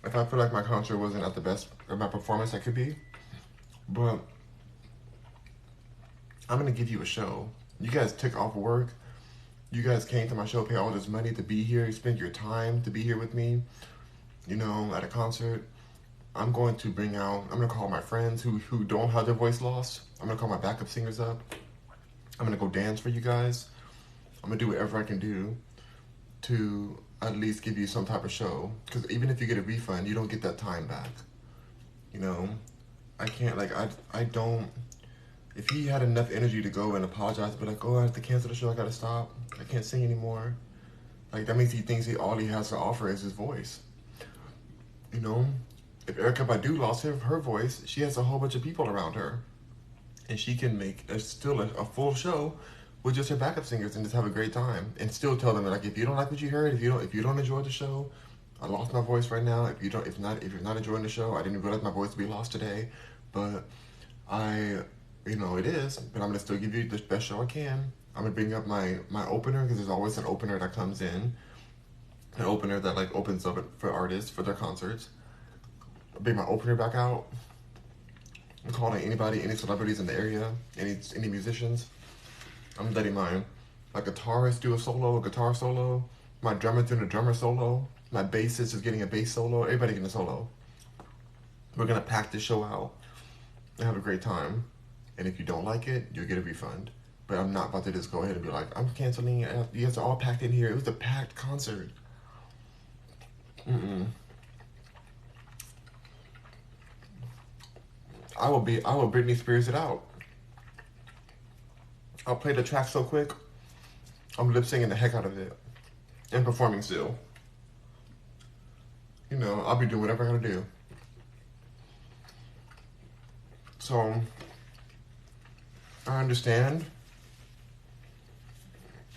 if I feel like my concert wasn't at the best of my performance I could be, but I'm gonna give you a show. You guys took off work. You guys came to my show, pay all this money to be here. You spent your time to be here with me, you know, at a concert. I'm going to call my friends who don't have their voice lost. I'm gonna call my backup singers up. I'm gonna go dance for you guys. I'm gonna do whatever I can do to at least give you some type of show. Because even if you get a refund, you don't get that time back. You know, I can't, like, I don't, if he had enough energy to go and apologize, but like, oh, I have to cancel the show, I gotta stop, I can't sing anymore. Like, that means he thinks all he has to offer is his voice. You know, if Erykah Badu lost her voice, she has a whole bunch of people around her. And she can make still a full show with just her backup singers and just have a great time. And still tell them, like, if you don't like what you heard, if you don't enjoy the show, I lost my voice right now. If you're not enjoying the show, I didn't realize my voice would be lost today. But you know, it is, but I'm gonna still give you the best show I can. I'm gonna bring up my opener, because there's always an opener that comes in. An opener that like opens up for artists for their concerts. I'll bring my opener back out. I'm calling anybody, any celebrities in the area, any musicians. I'm letting my guitarist do a guitar solo. My drummer's doing a drummer solo. My bassist is getting a bass solo. Everybody getting a solo. We're gonna pack this show out and have a great time. And if you don't like it, you'll get a refund. But I'm not about to just go ahead and be like, I'm canceling it. You guys are all packed in here. It was a packed concert. I will Britney Spears it out. I'll play the track so quick. I'm lip singing the heck out of it. And performing still. You know, I'll be doing whatever I gotta do. So, I understand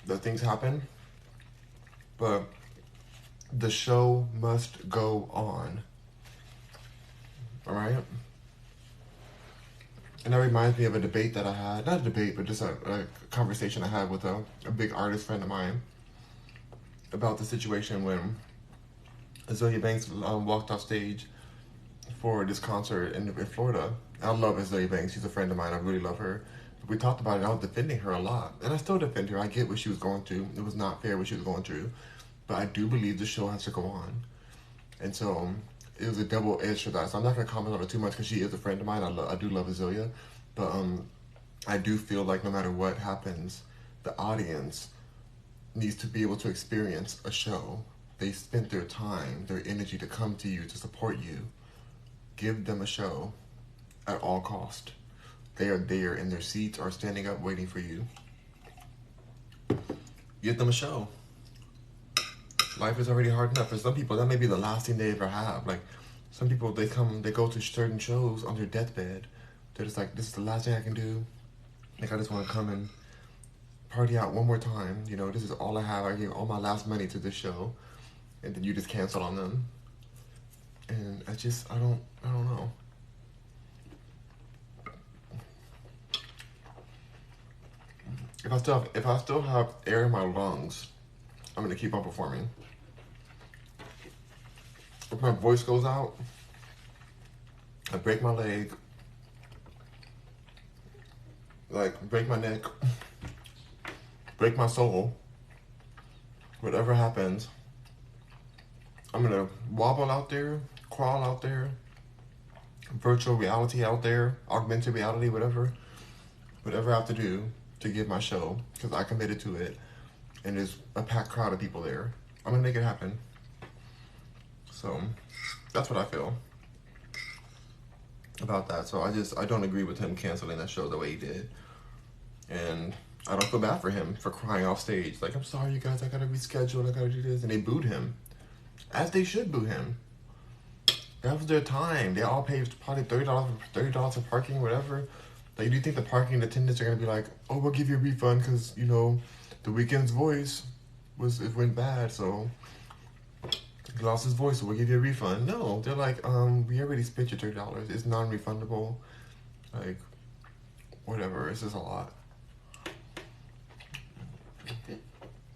that things happen, but the show must go on. All right? And that reminds me of a debate that I had. Not a debate, but just a conversation I had with a big artist friend of mine about the situation when Azealia Banks walked off stage for this concert in Florida. I love Azealia Banks. She's a friend of mine. I really love her. But we talked about it, and I was defending her a lot. And I still defend her. I get what she was going through. It was not fair what she was going through. But I do believe the show has to go on. And so it was a double-edged for that. So I'm not going to comment on it too much because she is a friend of mine. I do love Azealia. But I do feel like no matter what happens, the audience needs to be able to experience a show. They spent their time, their energy to come to you, to support you. Give them a show at all cost. They are there in their seats or standing up waiting for you. Give them a show. Life is already hard enough. For some people, that may be the last thing they ever have. Like, some people, they go to certain shows on their deathbed. They're just like, this is the last thing I can do. Like, I just want to come and party out one more time. You know, this is all I have. I gave all my last money to this show. And then you just cancel on them. And I don't know. If I still have air in my lungs, I'm gonna keep on performing. If my voice goes out, I break my leg, like break my neck, break my soul, whatever happens, I'm gonna wobble out there, crawl out there, virtual reality out there, augmented reality, whatever I have to do to give my show, because I committed to it, and there's a packed crowd of people there. I'm gonna make it happen. So that's what I feel about that. So I don't agree with him canceling that show the way he did, and I don't feel bad for him for crying off stage like, I'm sorry you guys, I gotta reschedule, I gotta do this, and they booed him, as they should boo him. That was their time. They all paid probably $30 for parking, whatever. Like, do you think the parking attendants are gonna be like, oh, we'll give you a refund because, you know, the Weeknd's voice went bad, so he lost his voice, so we'll give you a refund? No, they're like, we already spent your $30. It's non-refundable. Like, whatever. It's just a lot.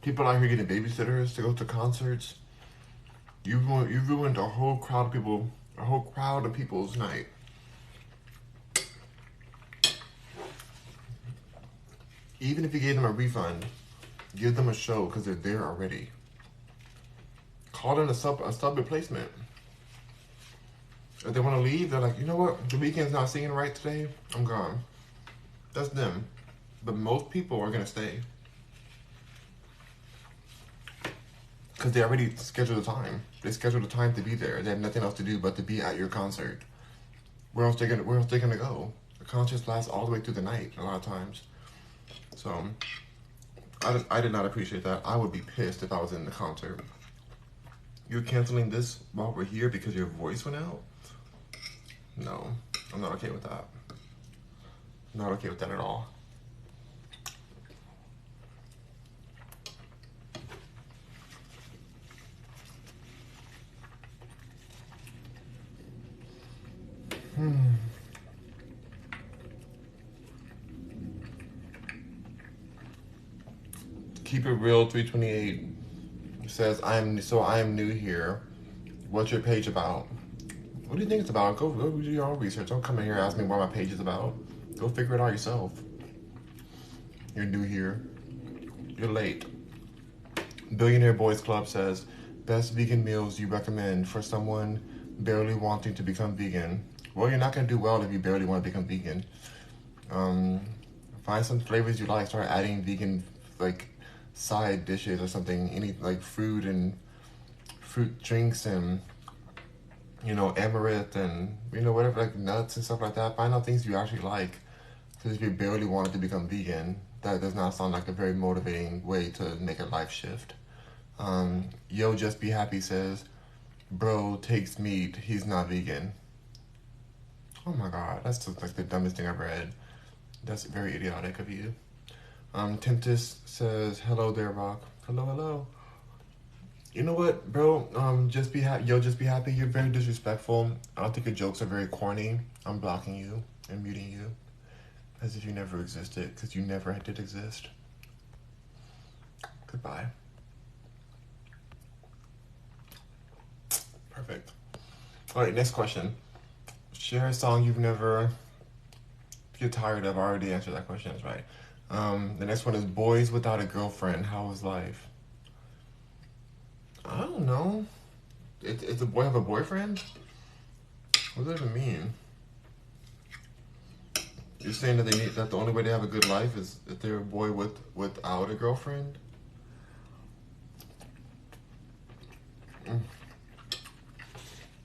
People out here getting babysitters to go to concerts. You ruined a whole crowd of people, a whole crowd of people's night. Even if you gave them a refund, give them a show because they're there already. Call in a sub replacement. If they want to leave, they're like, you know what? The Weeknd's not singing right today. I'm gone. That's them. But most people are going to stay. Because they already scheduled the time. They scheduled the time to be there. They have nothing else to do but to be at your concert. Where else they gonna go? The concerts last all the way through the night a lot of times. So I did not appreciate that. I would be pissed if I was in the concert. You're canceling this while we're here because your voice went out? No, I'm not okay with that. Not okay with that at all. Keep it real 328 says, I am new here. What's your page about? What do you think it's about? Go do your own research. Don't come in here and ask me what my page is about. Go figure it out yourself. You're new here. You're late. Billionaire Boys Club says, best vegan meals you recommend for someone barely wanting to become vegan. Well, you're not going to do well if you barely want to become vegan. Find some flavors you like. Start adding vegan, like, side dishes or something. Any, like, fruit drinks and, you know, amaranth and, you know, whatever, like, nuts and stuff like that. Find out things you actually like. Because if you barely wanted to become vegan, that does not sound like a very motivating way to make a life shift. Yo Just Be Happy says, bro takes meat, he's not vegan. Oh my god, that's just like the dumbest thing I've read. That's very idiotic of you. Tempest says, hello there, Rock. Hello, hello. You know what, bro? Just be happy. Yo, just be happy. You're very disrespectful. I don't think your jokes are very corny. I'm blocking you and muting you as if you never existed, because you never did exist. Goodbye. Perfect. All right, next question. Share a song you've never get tired of. I already answered that question. That's right. The next one is Boys Without a Girlfriend. How is life? I don't know. It's a boy have a boyfriend? What does that even mean? You're saying that that the only way they have a good life is if they're a boy without a girlfriend?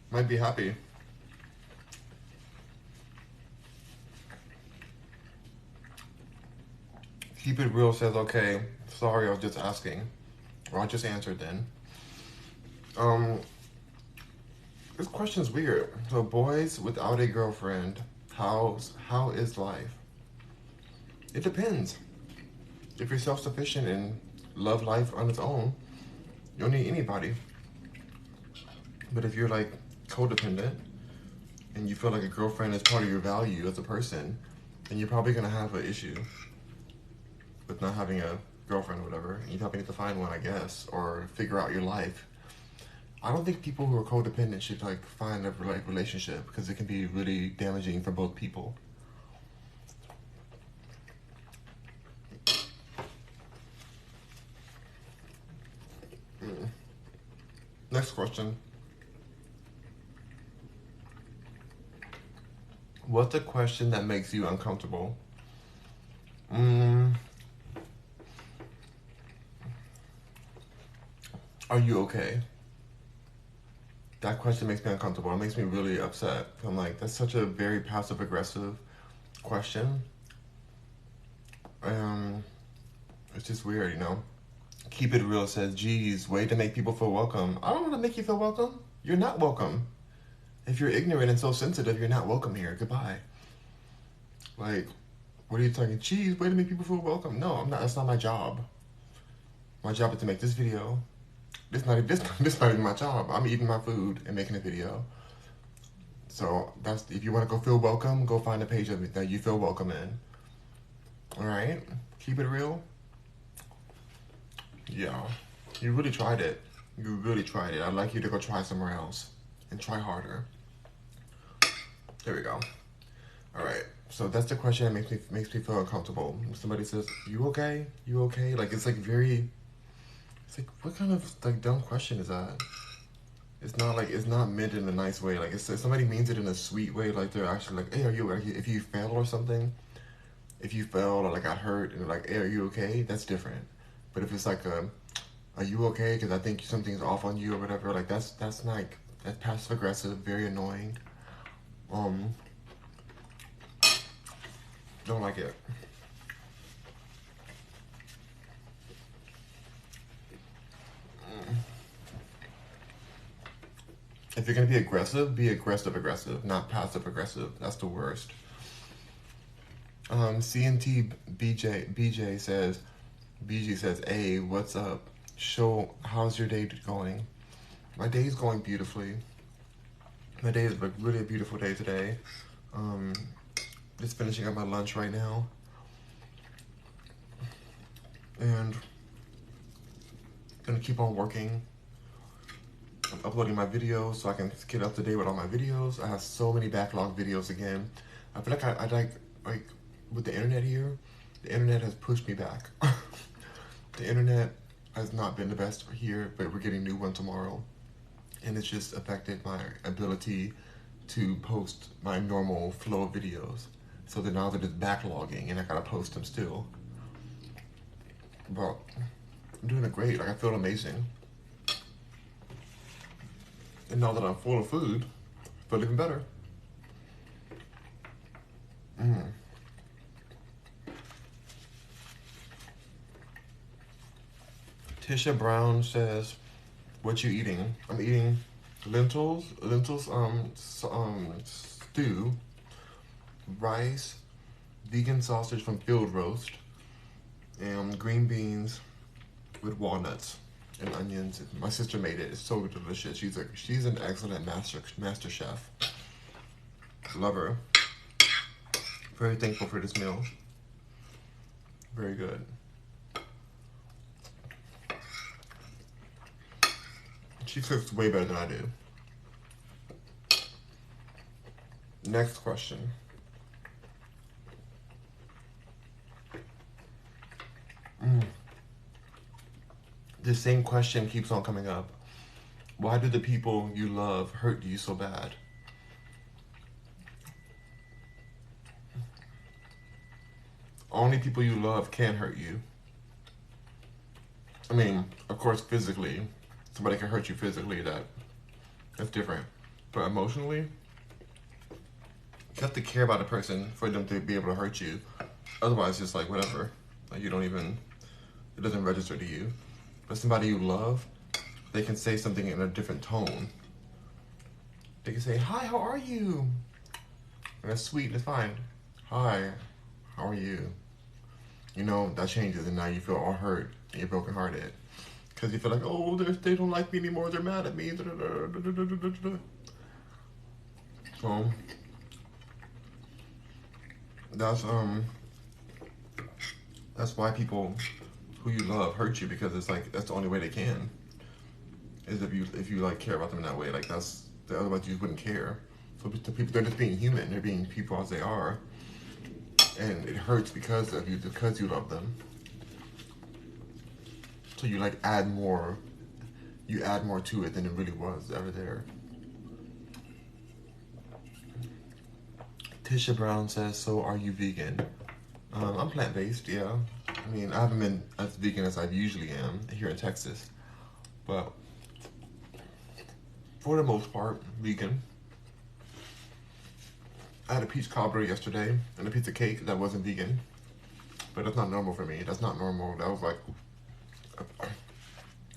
Might be happy. Keep It Real says, okay, sorry, I was just asking. Or I just answered then. This question's weird. So boys without a girlfriend, how is life? It depends. If you're self-sufficient and love life on its own, you don't need anybody. But if you're like codependent and you feel like a girlfriend is part of your value as a person, then you're probably gonna have an issue with not having a girlfriend or whatever. And you probably need to find one, I guess, or figure out your life. I don't think people who are codependent should like find a relationship because it can be really damaging for both people. Next question. What's a question that makes you uncomfortable? Are you okay? That question makes me uncomfortable. It makes me really upset. I'm like, that's such a very passive aggressive question. It's just weird, you know? Keep It Real says, geez, way to make people feel welcome. I don't want to make you feel welcome. You're not welcome. If you're ignorant and so sensitive, you're not welcome here. Goodbye. Like, what are you talking? Geez, way to make people feel welcome. No, I'm not. That's not my job. My job is to make this video. This not even my job. I'm eating my food and making a video. So that's, if you want to go feel welcome, go find a page of it that you feel welcome in. All right, keep it real. Yeah, you really tried it. You really tried it. I'd like you to go try somewhere else and try harder. There we go. All right. So that's the question that makes me feel uncomfortable. When somebody says, "You okay? You okay?" Like it's like very. It's like, what kind of like dumb question is that? It's not meant in a nice way. Like if somebody means it in a sweet way, like they're actually like, "Hey, are you okay?" If you fail or something, if you fell or like got hurt and they're like, "Hey, are you okay?" That's different. But if it's like "Are you okay?" Because I think something's off on you or whatever, like that's like that's passive aggressive, very annoying. Don't like it. If you're gonna be aggressive, not passive aggressive. That's the worst. CNT BJ says, BG says, "Hey, what's up? Show, how's your day going?" My day's going beautifully. My day is like really a beautiful day today. Just finishing up my lunch right now, and gonna keep on working. I'm uploading my videos so I can get up to date with all my videos. I have so many backlog videos again. I feel like I like with the internet here, the internet has pushed me back. The internet has not been the best here, but we're getting a new one tomorrow. And it's just affected my ability to post my normal flow of videos. So that now they're just backlogging and I gotta post them still. But I'm doing it great, like I feel amazing. And now that I'm full of food, I feel even better. Tisha Brown says, "What you eating?" I'm eating lentils, stew, rice, vegan sausage from Field Roast, and green beans with walnuts and onions. My sister made it. It's so delicious. She's an excellent master chef. Love her. Very thankful for this meal. Very good. She cooks way better than I do. Next question. The same question keeps on coming up. Why do the people you love hurt you so bad? Only people you love can hurt you. I mean, of course, physically, somebody can hurt you physically. That's different. But emotionally, you have to care about a person for them to be able to hurt you. Otherwise, it's like whatever. Like you don't even, it doesn't register to you. But somebody you love, they can say something in a different tone. They can say, "Hi, how are you?" And that's sweet and it's fine. "Hi, how are you?" You know, that changes and now you feel all hurt and you're brokenhearted. Because you feel like, oh, they don't like me anymore, they're mad at me. So, that's why people who you love hurt you, because it's like, that's the only way they can. Is if you like care about them in that way. Like otherwise you wouldn't care. So the people, they're just being human, they're being people as they are. And it hurts because you love them. So you like add more to it than it really was ever there. Tisha Brown says, so are you vegan? I'm plant-based, yeah. I mean, I haven't been as vegan as I usually am here in Texas. But for the most part, vegan. I had a peach cobbler yesterday and a piece of cake that wasn't vegan. But that's not normal for me. That's not normal. That was like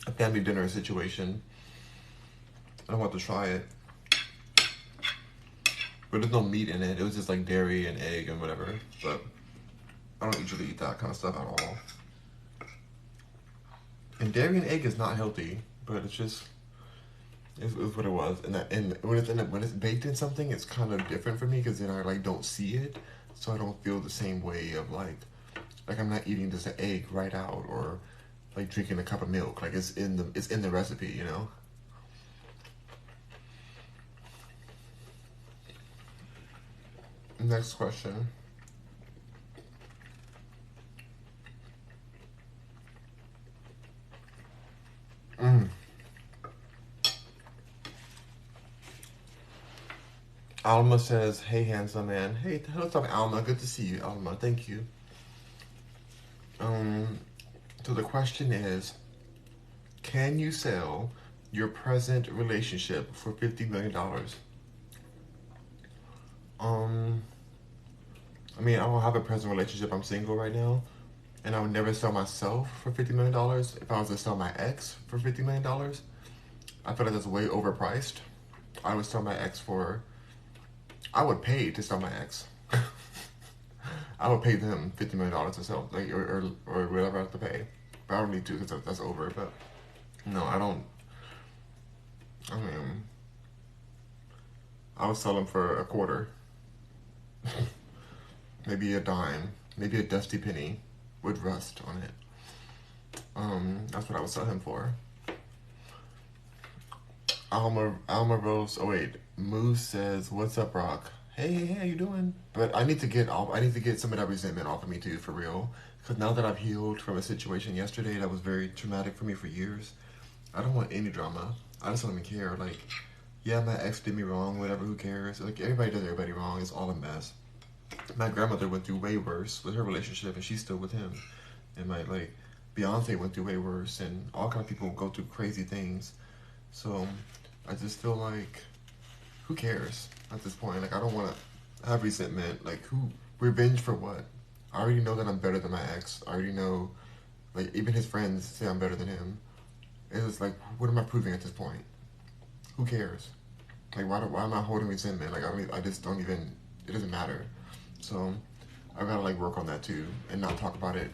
a family dinner situation. I want to try it. But there's no meat in it. It was just like dairy and egg and whatever. But I don't usually eat that kind of stuff at all. And dairy and egg is not healthy, but it's just, it's what it was. And when it's baked in something, it's kind of different for me because then I like don't see it, so I don't feel the same way of like I'm not eating just an egg right out or like drinking a cup of milk. Like it's in the recipe, you know. Next question. Alma says, hey, handsome man. Hey, what's up, Alma? Good to see you, Alma. Thank you. So the question is, can you sell your present relationship for $50 million? I mean, I don't have a present relationship. I'm single right now. And I would never sell myself for $50 million. If I was to sell my ex for $50 million, I feel like that's way overpriced. I would sell my ex for, I would pay to sell my ex. I would pay them $50 million to sell, like, or whatever I have to pay. But I don't need to because that's over. But no, I don't. I mean, I would sell them for a quarter. Maybe a dime. Maybe a dusty penny with rust on it. That's what I would sell him for. Alma Rose. Oh wait, Moose says, "What's up, Rock? Hey, how you doing?" But I need to get some of that resentment off of me too, for real. Because now that I've healed from a situation yesterday that was very traumatic for me for years, I don't want any drama. I just don't even care. Like, yeah, my ex did me wrong. Whatever, who cares? Like everybody does everybody wrong. It's all a mess. My grandmother went through way worse with her relationship, and she's still with him. And my Beyonce went through way worse, and all kind of people go through crazy things. So I just feel like, who cares at this point? Like, I don't want to have resentment. Like, revenge for what? I already know that I'm better than my ex. I already know, like, even his friends say I'm better than him. It's just like, what am I proving at this point? Who cares? Like, why am I holding resentment? Like, I just don't even, it doesn't matter. So I gotta like work on that too and not talk about it.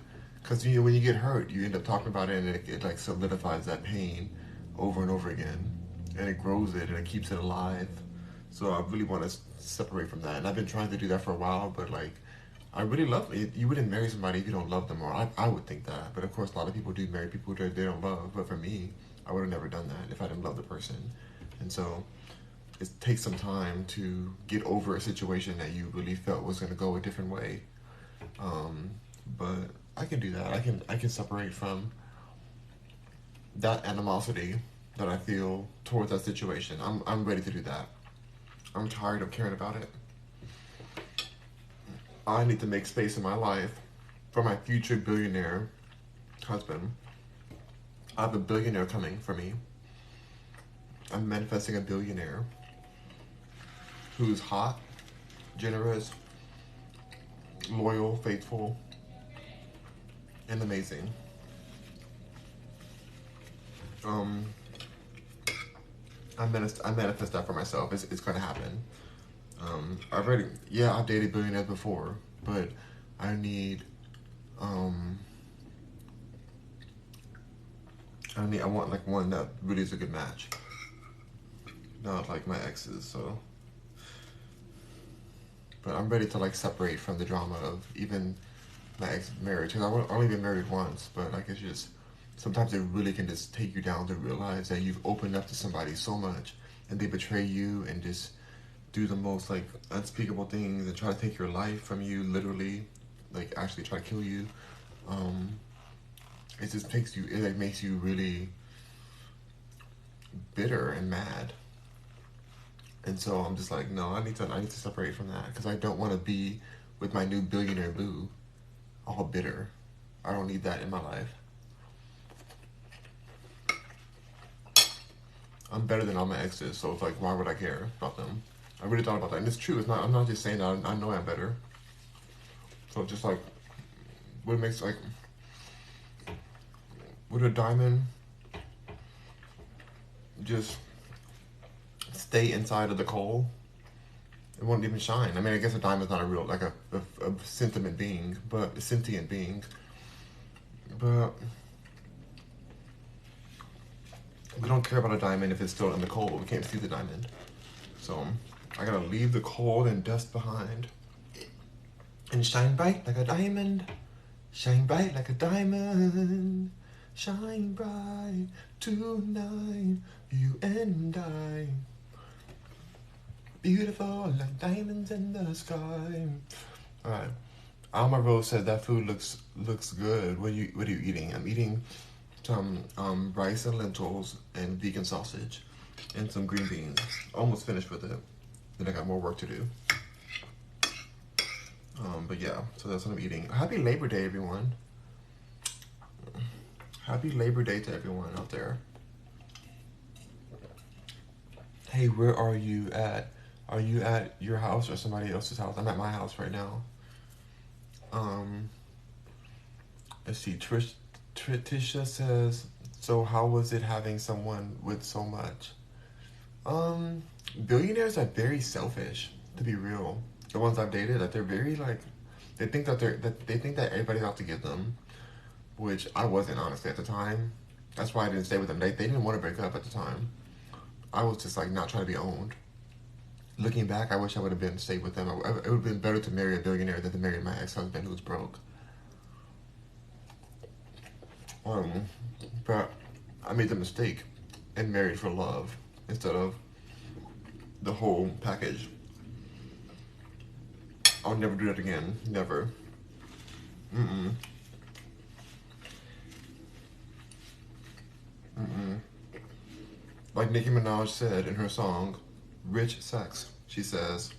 Because you know, when you get hurt, you end up talking about it, and it like solidifies that pain over and over again, and it grows it and it keeps it alive. So I really want to separate from that, and I've been trying to do that for a while. But like, I really love it. You wouldn't marry somebody if you don't love them, or I would think that. But of course, a lot of people do marry people that they don't love. But for me, I would have never done that if I didn't love the person. And so it takes some time to get over a situation that you really felt was going to go a different way. But I can do that. I can separate from that animosity that I feel towards that situation. I'm ready to do that. I'm tired of caring about it. I need to make space in my life for my future billionaire husband. I have a billionaire coming for me. I'm manifesting a billionaire who's hot, generous, loyal, faithful, and amazing. I manifest that for myself. It's gonna happen. I've dated billionaires before, but I need, um, I want like one that really is a good match. Not like my exes, so. But I'm ready to like separate from the drama of even my ex marriage. Cause I've only been married once, but like it's just, sometimes it really can just take you down to realize that you've opened up to somebody so much and they betray you and just do the most like unspeakable things and try to take your life from you, literally, like actually try to kill you. It just makes you really bitter and mad. And so I'm just like, no, I need to separate from that because I don't want to be with my new billionaire boo all bitter. I don't need that in my life. I'm better than all my exes, so it's like, why would I care about them? I really thought about that, and it's true. It's not. I'm not just saying that. I know I'm better. So just like, what makes like, would a diamond just stay inside of the coal? It won't even shine. I mean, I guess a diamond's not a real like a sentient being, but we don't care about a diamond if it's still in the coal. We can't see the diamond. So I gotta leave the coal and dust behind and shine bright like a diamond. Shine bright like a diamond. Shine bright tonight, you and I. Beautiful like diamonds in the sky. Alright. Alma Rose said that food looks good. What are you eating? I'm eating some rice and lentils and vegan sausage and some green beans. Almost finished with it. Then I got more work to do. But yeah, so that's what I'm eating. Happy Labor Day, everyone. Happy Labor Day to everyone out there. Hey, where are you at? Are you at your house or somebody else's house? I'm at my house right now. Let's see. Tritisha says, so how was it having someone with so much? Billionaires are very selfish, to be real. The ones I've dated, that they're very like, they think that everybody's out to get them, which I wasn't honestly at the time. That's why I didn't stay with them. They didn't want to break up at the time. I was just like not trying to be owned. Looking back, I wish I would have stayed with them. It would have been better to marry a billionaire than to marry my ex-husband who was broke. But I made the mistake and married for love instead of the whole package. I'll never do that again. Never. Mm-mm. Mm-mm. Like Nicki Minaj said in her song, Rich Sex, she says,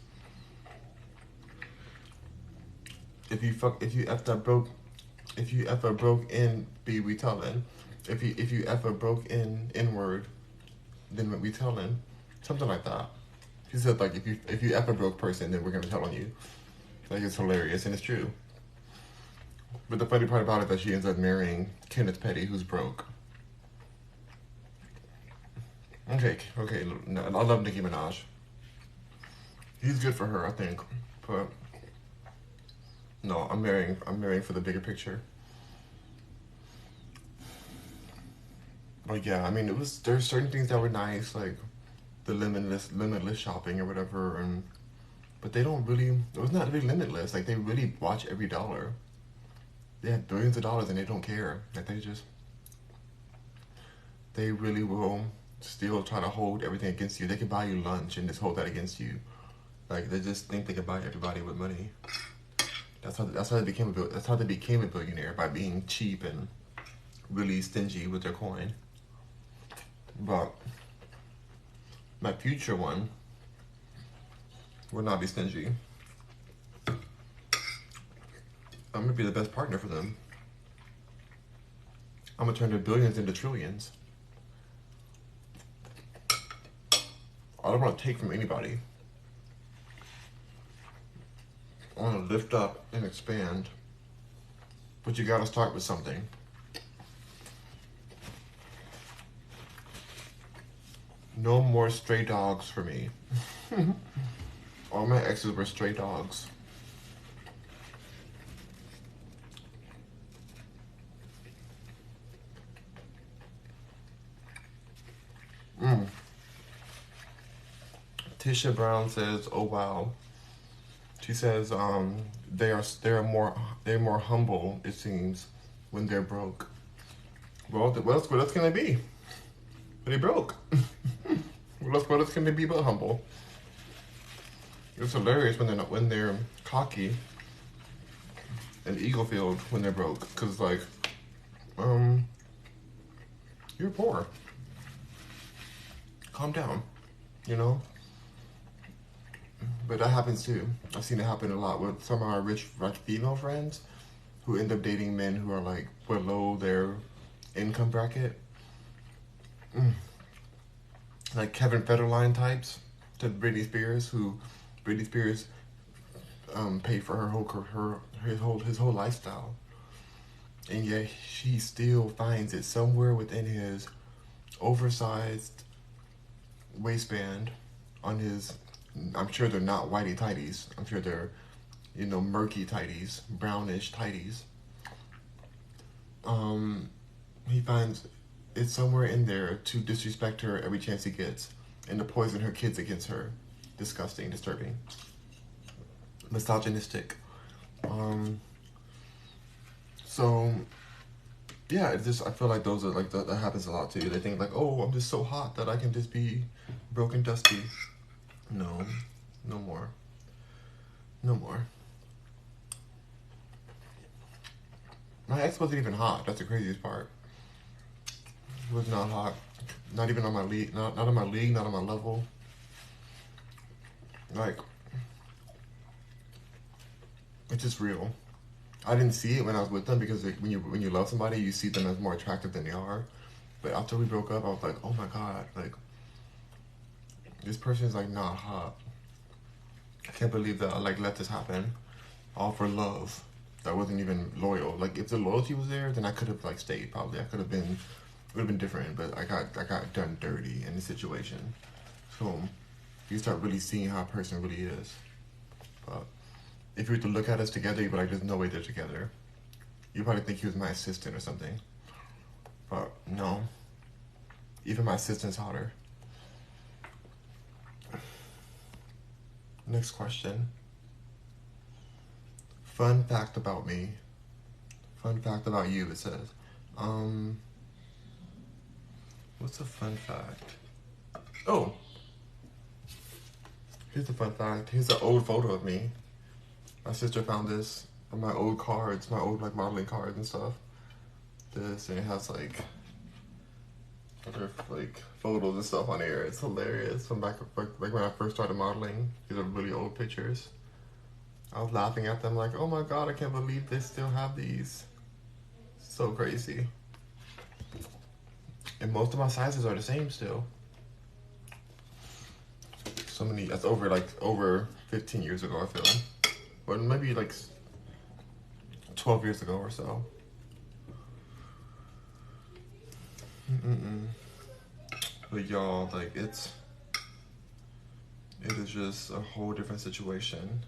if you ever broke in, be we tellin'. If you ever broke in inward, then we tellin'. Something like that. She said like if you ever broke person, then we're gonna tell on you. Like it's hilarious and it's true. But the funny part about it is that she ends up marrying Kenneth Petty, who's broke. Okay, no, I love Nicki Minaj. He's good for her, I think, but no, I'm marrying for the bigger picture. But yeah, I mean, there's certain things that were nice, like the limitless shopping or whatever, and but they don't really. It was not really limitless. Like they really watch every dollar. They have billions of dollars and they don't care. Like they really will still try to hold everything against you. They can buy you lunch and just hold that against you. Like they just think they can buy everybody with money. That's how they became a billionaire, by being cheap and really stingy with their coin. But my future one will not be stingy. I'm gonna be the best partner for them. I'm gonna turn their billions into trillions. I don't want to take from anybody. I want to lift up and expand. But you gotta start with something. No more stray dogs for me. All my exes were stray dogs. Tisha Brown says, "Oh wow." She says, they're more humble, it seems, when they're broke. Well, what else can they be? When they broke. What else can they be but humble? It's hilarious when they're cocky and ego-filled when they're broke, because like, you're poor. Calm down, you know. But that happens too. I've seen it happen a lot with some of our rich female friends who end up dating men who are like below their income bracket. Like Kevin Federline types to Britney Spears, who Britney Spears paid for his whole lifestyle, and yet he still finds it somewhere within his oversized waistband on his. I'm sure they're not whitey tighties. I'm sure they're, murky tighties, brownish tighties. He finds it somewhere in there to disrespect her every chance he gets and to poison her kids against her. Disgusting, disturbing, misogynistic. So yeah, it's just, I feel like those are like that happens a lot too. They think like, oh, I'm just so hot that I can just be broken dusty. No, no more. No more. My ex wasn't even hot. That's the craziest part. He was not hot. Not even on my league. Not on my league. Not on my level. Like, it's just real. I didn't see it when I was with them because when you love somebody, you see them as more attractive than they are. But after we broke up, I was like, oh my god, like this person is like not hot. I can't believe that I like let this happen, all for love. That wasn't even loyal. Like if the loyalty was there, then I could have like stayed. Probably I could have been. It would have been different. But I got done dirty in the situation. So you start really seeing how a person really is. But if you were to look at us together, you'd be like, there's no way they're together. You'd probably think he was my assistant or something. But no. Even my assistant's hotter. Next question. Fun fact about me. Fun fact about you, it says. What's a fun fact? Oh. Here's a fun fact. Here's an old photo of me. My sister found this on my old cards, my old like modeling cards and stuff. This, and it has like other like photos and stuff on here. It's hilarious. From back like when I first started modeling. These are really old pictures. I was laughing at them like, oh my god, I can't believe they still have these. So crazy. And most of my sizes are the same still. So many, that's over 15 years ago, I feel. Or maybe like 12 years ago or so. But y'all, like it is just a whole different situation.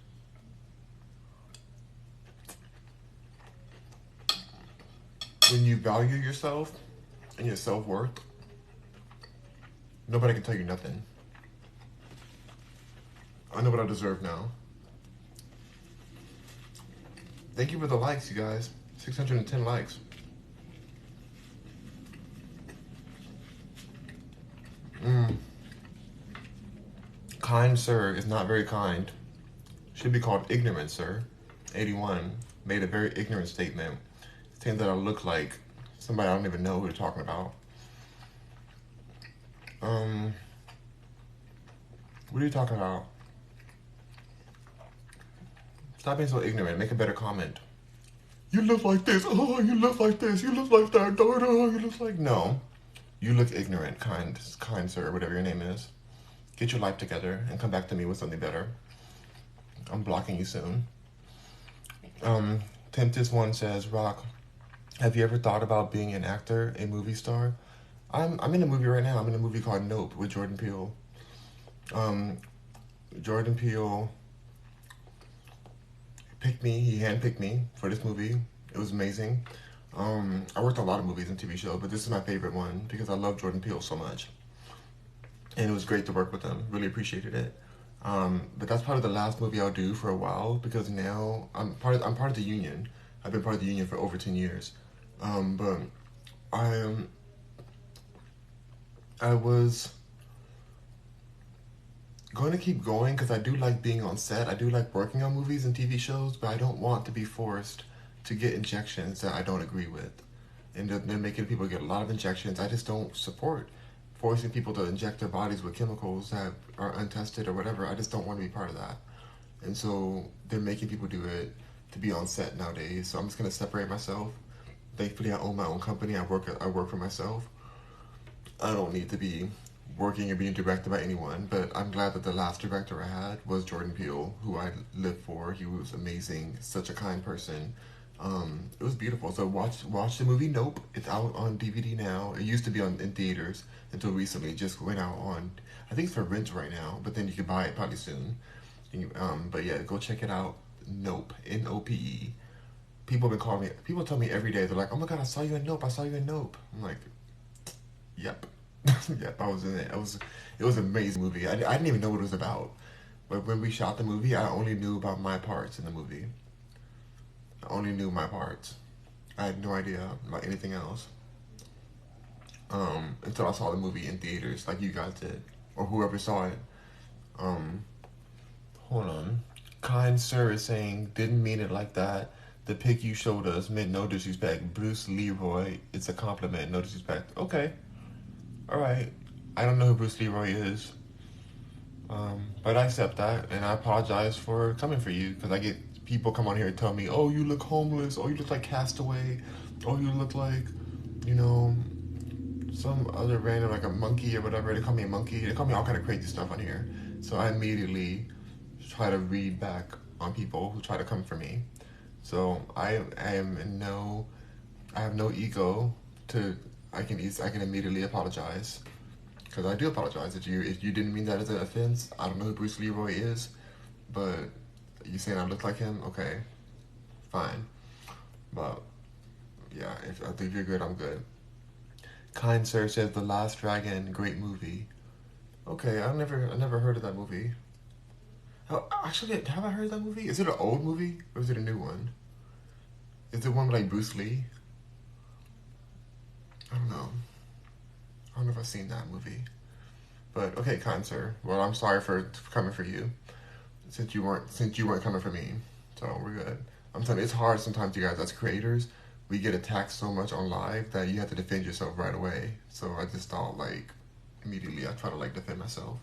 When you value yourself and your self-worth, Nobody can tell you nothing. I know what I deserve now. Thank you for the likes, you guys. 610 likes. Kind sir is not very kind. Should be called ignorant sir. 81 made a very ignorant statement, saying that I look like somebody I don't even know who you're talking about. What are you talking about? Stop being so ignorant. Make a better comment. You look like this. Oh, you look like this. You look like that. You look like... No. You look ignorant, kind sir, whatever your name is. Get your life together and come back to me with something better. I'm blocking you soon. Tempest1 says, Rock, have you ever thought about being an actor, a movie star? I'm in a movie right now. I'm in a movie called Nope with Jordan Peele. Jordan Peele picked me. He handpicked me for this movie. It was amazing. I worked on a lot of movies and TV shows, but this is my favorite one because I love Jordan Peele so much. And it was great to work with him. Really appreciated it. But that's probably the last movie I'll do for a while because now I'm part of the union. I've been part of the union for over 10 years. But I was going to keep going because I do like being on set. I do like working on movies and TV shows, but I don't want to be forced to get injections that I don't agree with. And they're making people get a lot of injections. I just don't support forcing people to inject their bodies with chemicals that are untested or whatever. I just don't want to be part of that. And so they're making people do it to be on set nowadays. So I'm just going to separate myself. Thankfully, I own my own company. I work for myself. I don't need to be working or being directed by anyone, but I'm glad that the last director I had was Jordan Peele, who I lived for. He was amazing, such a kind person. It was beautiful. So watch the movie Nope. It's out on DVD now. It used to be in theaters until recently. It just went out on, I think it's for rent right now, but then you can buy it probably soon. But yeah, go check it out. Nope. N-O-P-E. People tell me every day, they're like, oh my God, I saw you in Nope. I saw you in Nope. I'm like, yep. Yep, I was in it. It was an amazing movie. I didn't even know what it was about. But when we shot the movie, I only knew about my parts in the movie. I only knew my parts. I had no idea about anything else. Until I saw the movie in theaters, like you guys did. Or whoever saw it. Hold on. Kind sir is saying, didn't mean it like that. The pic you showed us meant no disrespect. Bruce Leroy, it's a compliment, no disrespect. Okay. Alright. I don't know who Bruce Leroy is. But I accept that, and I apologize for coming for you, because I get people come on here and tell me, oh, you look homeless, oh, you look like Castaway, oh, you look like, some other random, like a monkey or whatever. They call me a monkey. They call me all kind of crazy stuff on here. So I immediately try to read back on people who try to come for me. So I have no ego I can immediately apologize. Because I do apologize. If you didn't mean that as an offense, I don't know who Bruce Leroy is, but you saying I look like him? Okay, fine. But yeah, if I think you're good, I'm good. Kind sir says The Last Dragon, great movie. Okay, I never heard of that movie. Oh, actually, have I heard of that movie? Is it an old movie or is it a new one? Is it one with like Bruce Lee? I don't know. I don't know if I've seen that movie. But okay, kind sir. Well, I'm sorry for coming for you. Since you weren't coming for me. So we're good. I'm telling you, it's hard sometimes, you guys, as creators. We get attacked so much on live that you have to defend yourself right away. So I just thought, immediately I try to, defend myself.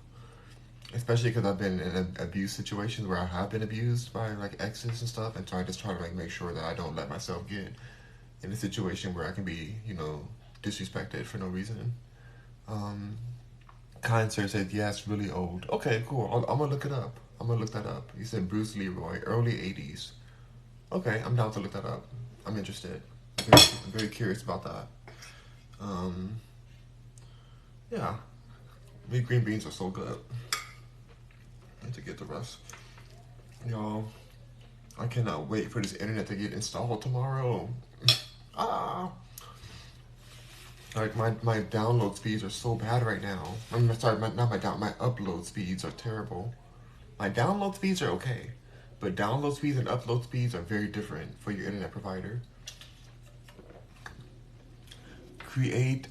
Especially because I've been in abuse situations where I have been abused by, exes and stuff. And so I just try to, make sure that I don't let myself get in a situation where I can be, disrespected for no reason. Kind sir said, yeah, it's really old. Okay, cool. I'm going to look it up. I'm going to look that up. You said Bruce Leroy, early 80s. Okay, I'm down to look that up. I'm interested. I'm very curious about that. Yeah. These green beans are so good. I need to get the rest. Y'all, I cannot wait for this internet to get installed tomorrow. Like my download speeds are so bad right now. I'm sorry, my upload speeds are terrible. My download speeds are okay, but download speeds and upload speeds are very different for your internet provider. Create.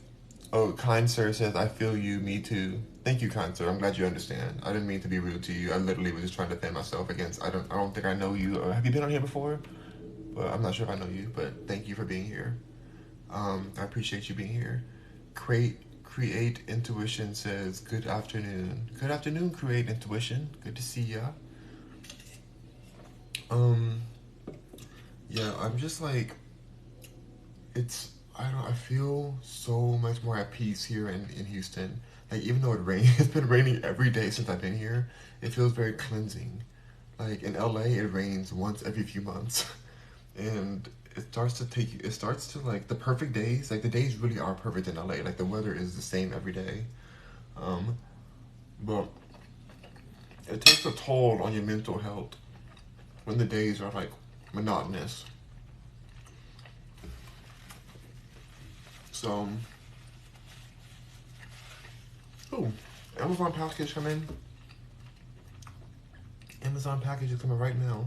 Oh, kind sir says, I feel you, me too. Thank you, kind sir. I'm glad you understand. I didn't mean to be rude to you. I literally was just trying to defend myself against. I don't think I know you. Or have you been on here before? Well, I'm not sure if I know you, but thank you for being here. I appreciate you being here. Create Intuition says, good afternoon. Good afternoon, Create Intuition. Good to see ya. Um, yeah, I'm just like, it's, I feel so much more at peace here in Houston. Like, even though it rains, it's been raining every day since I've been here, it feels very cleansing. Like, in LA, it rains once every few months. And it starts to, like, the perfect days, like, the days really are perfect in LA. Like, the weather is the same every day. Um, but it takes a toll on your mental health when the days are, like, monotonous. So, oh, Amazon package come in. Amazon package is coming right now.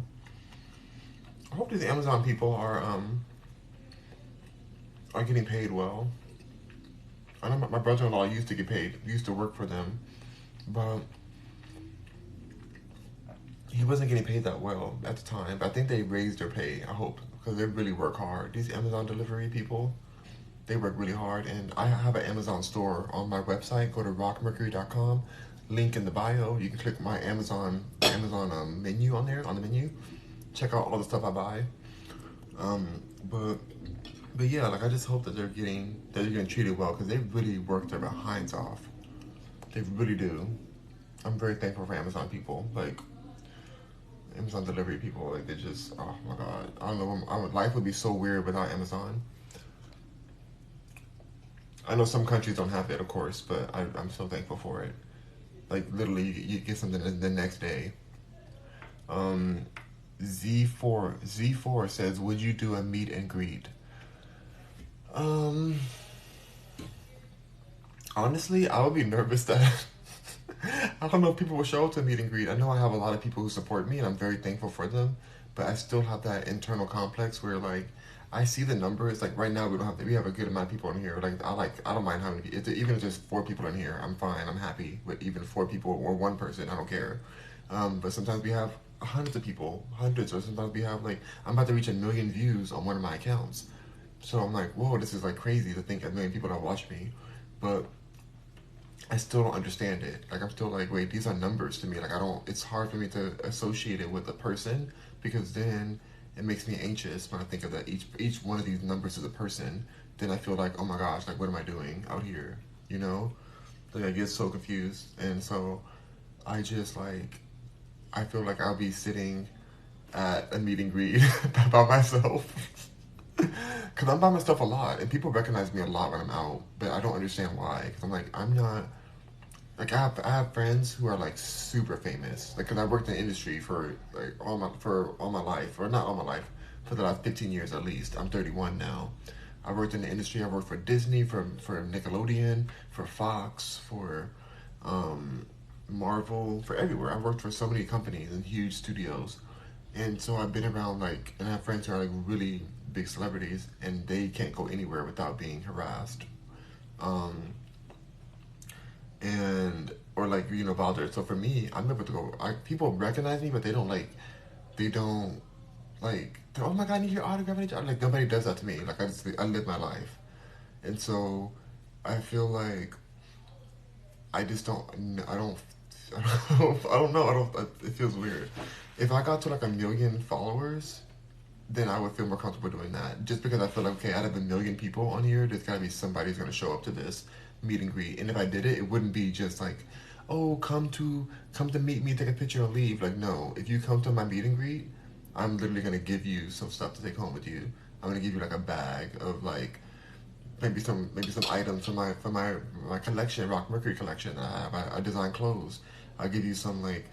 I hope these Amazon people are getting paid well. I know my brother-in-law used to get paid, used to work for them, but he wasn't getting paid that well at the time. But I think they raised their pay. I hope, because they really work hard. These Amazon delivery people, they work really hard. And I have an Amazon store on my website. Go to rockmercury.com. Link in the bio. You can click my Amazon menu on there, on the menu. Check out all the stuff I buy. Um, but yeah, like, I just hope that they're getting treated well, because they really work their behinds off. They really do. I'm very thankful for Amazon people, like Amazon delivery people. Like, they just, oh my god, I don't know. Life would be so weird without Amazon. I know some countries don't have it, of course, but I'm so thankful for it. Like, literally, you get something the next day. Um, Z4 says, would you do a meet and greet? Um, Honestly, I would be nervous that I don't know if people will show up to meet and greet. I know I have a lot of people who support me, and I'm very thankful for them. But I still have that internal complex where, like, I see the numbers. Like, right now, we have a good amount of people in here. I don't mind how many people. Even if there's 4 people in here, I'm fine. I'm happy with even 4 people or one person. I don't care. But sometimes we have hundreds of people, hundreds, or sometimes we have, like, I'm about to reach 1 million views on one of my accounts. So I'm like, whoa, this is, like, crazy to think 1 million people don't watch me. But I still don't understand it. Like, I'm still like, wait, these are numbers to me. Like, I don't, it's hard for me to associate it with a person, because then it makes me anxious when I think of that each one of these numbers is a person. Then I feel like, oh my gosh, like, what am I doing out here? You know? Like, I get so confused. And so I just, like, I feel like I'll be sitting at a meet and greet by myself. Because I'm by myself a lot, and people recognize me a lot when I'm out, but I don't understand why. Because I'm like, I'm not, like, I have friends who are, like, super famous. Like, because I worked in the industry for, like, all my life, or not all my life, for the last 15 years at least. I'm 31 now. I worked in the industry. I worked for Disney, for Nickelodeon, for Fox, for Marvel, for everywhere. I worked for so many companies and huge studios. And so I've been around, like, and I have friends who are, like, really big celebrities, and they can't go anywhere without being harassed. Um, and or, like, bothered. So for me, I'm able to go. People recognize me, but they don't, like, they don't, like, oh my god, I need your autograph. Like, nobody does that to me. Like, I live my life, and so I feel like I just don't. I don't. I don't know. I don't. It feels weird. If I got to, like, 1 million followers, then I would feel more comfortable doing that. Just because I feel like, okay, out of 1 million people on here, there's gotta be somebody who's gonna show up to this meet and greet. And if I did it, it wouldn't be just like, oh, come to meet me, take a picture, and leave. Like, no, if you come to my meet and greet, I'm literally gonna give you some stuff to take home with you. I'm gonna give you, like, a bag of, like, maybe some items from my collection, Rock Mercury collection that I have. I design clothes. I'll give you some, like,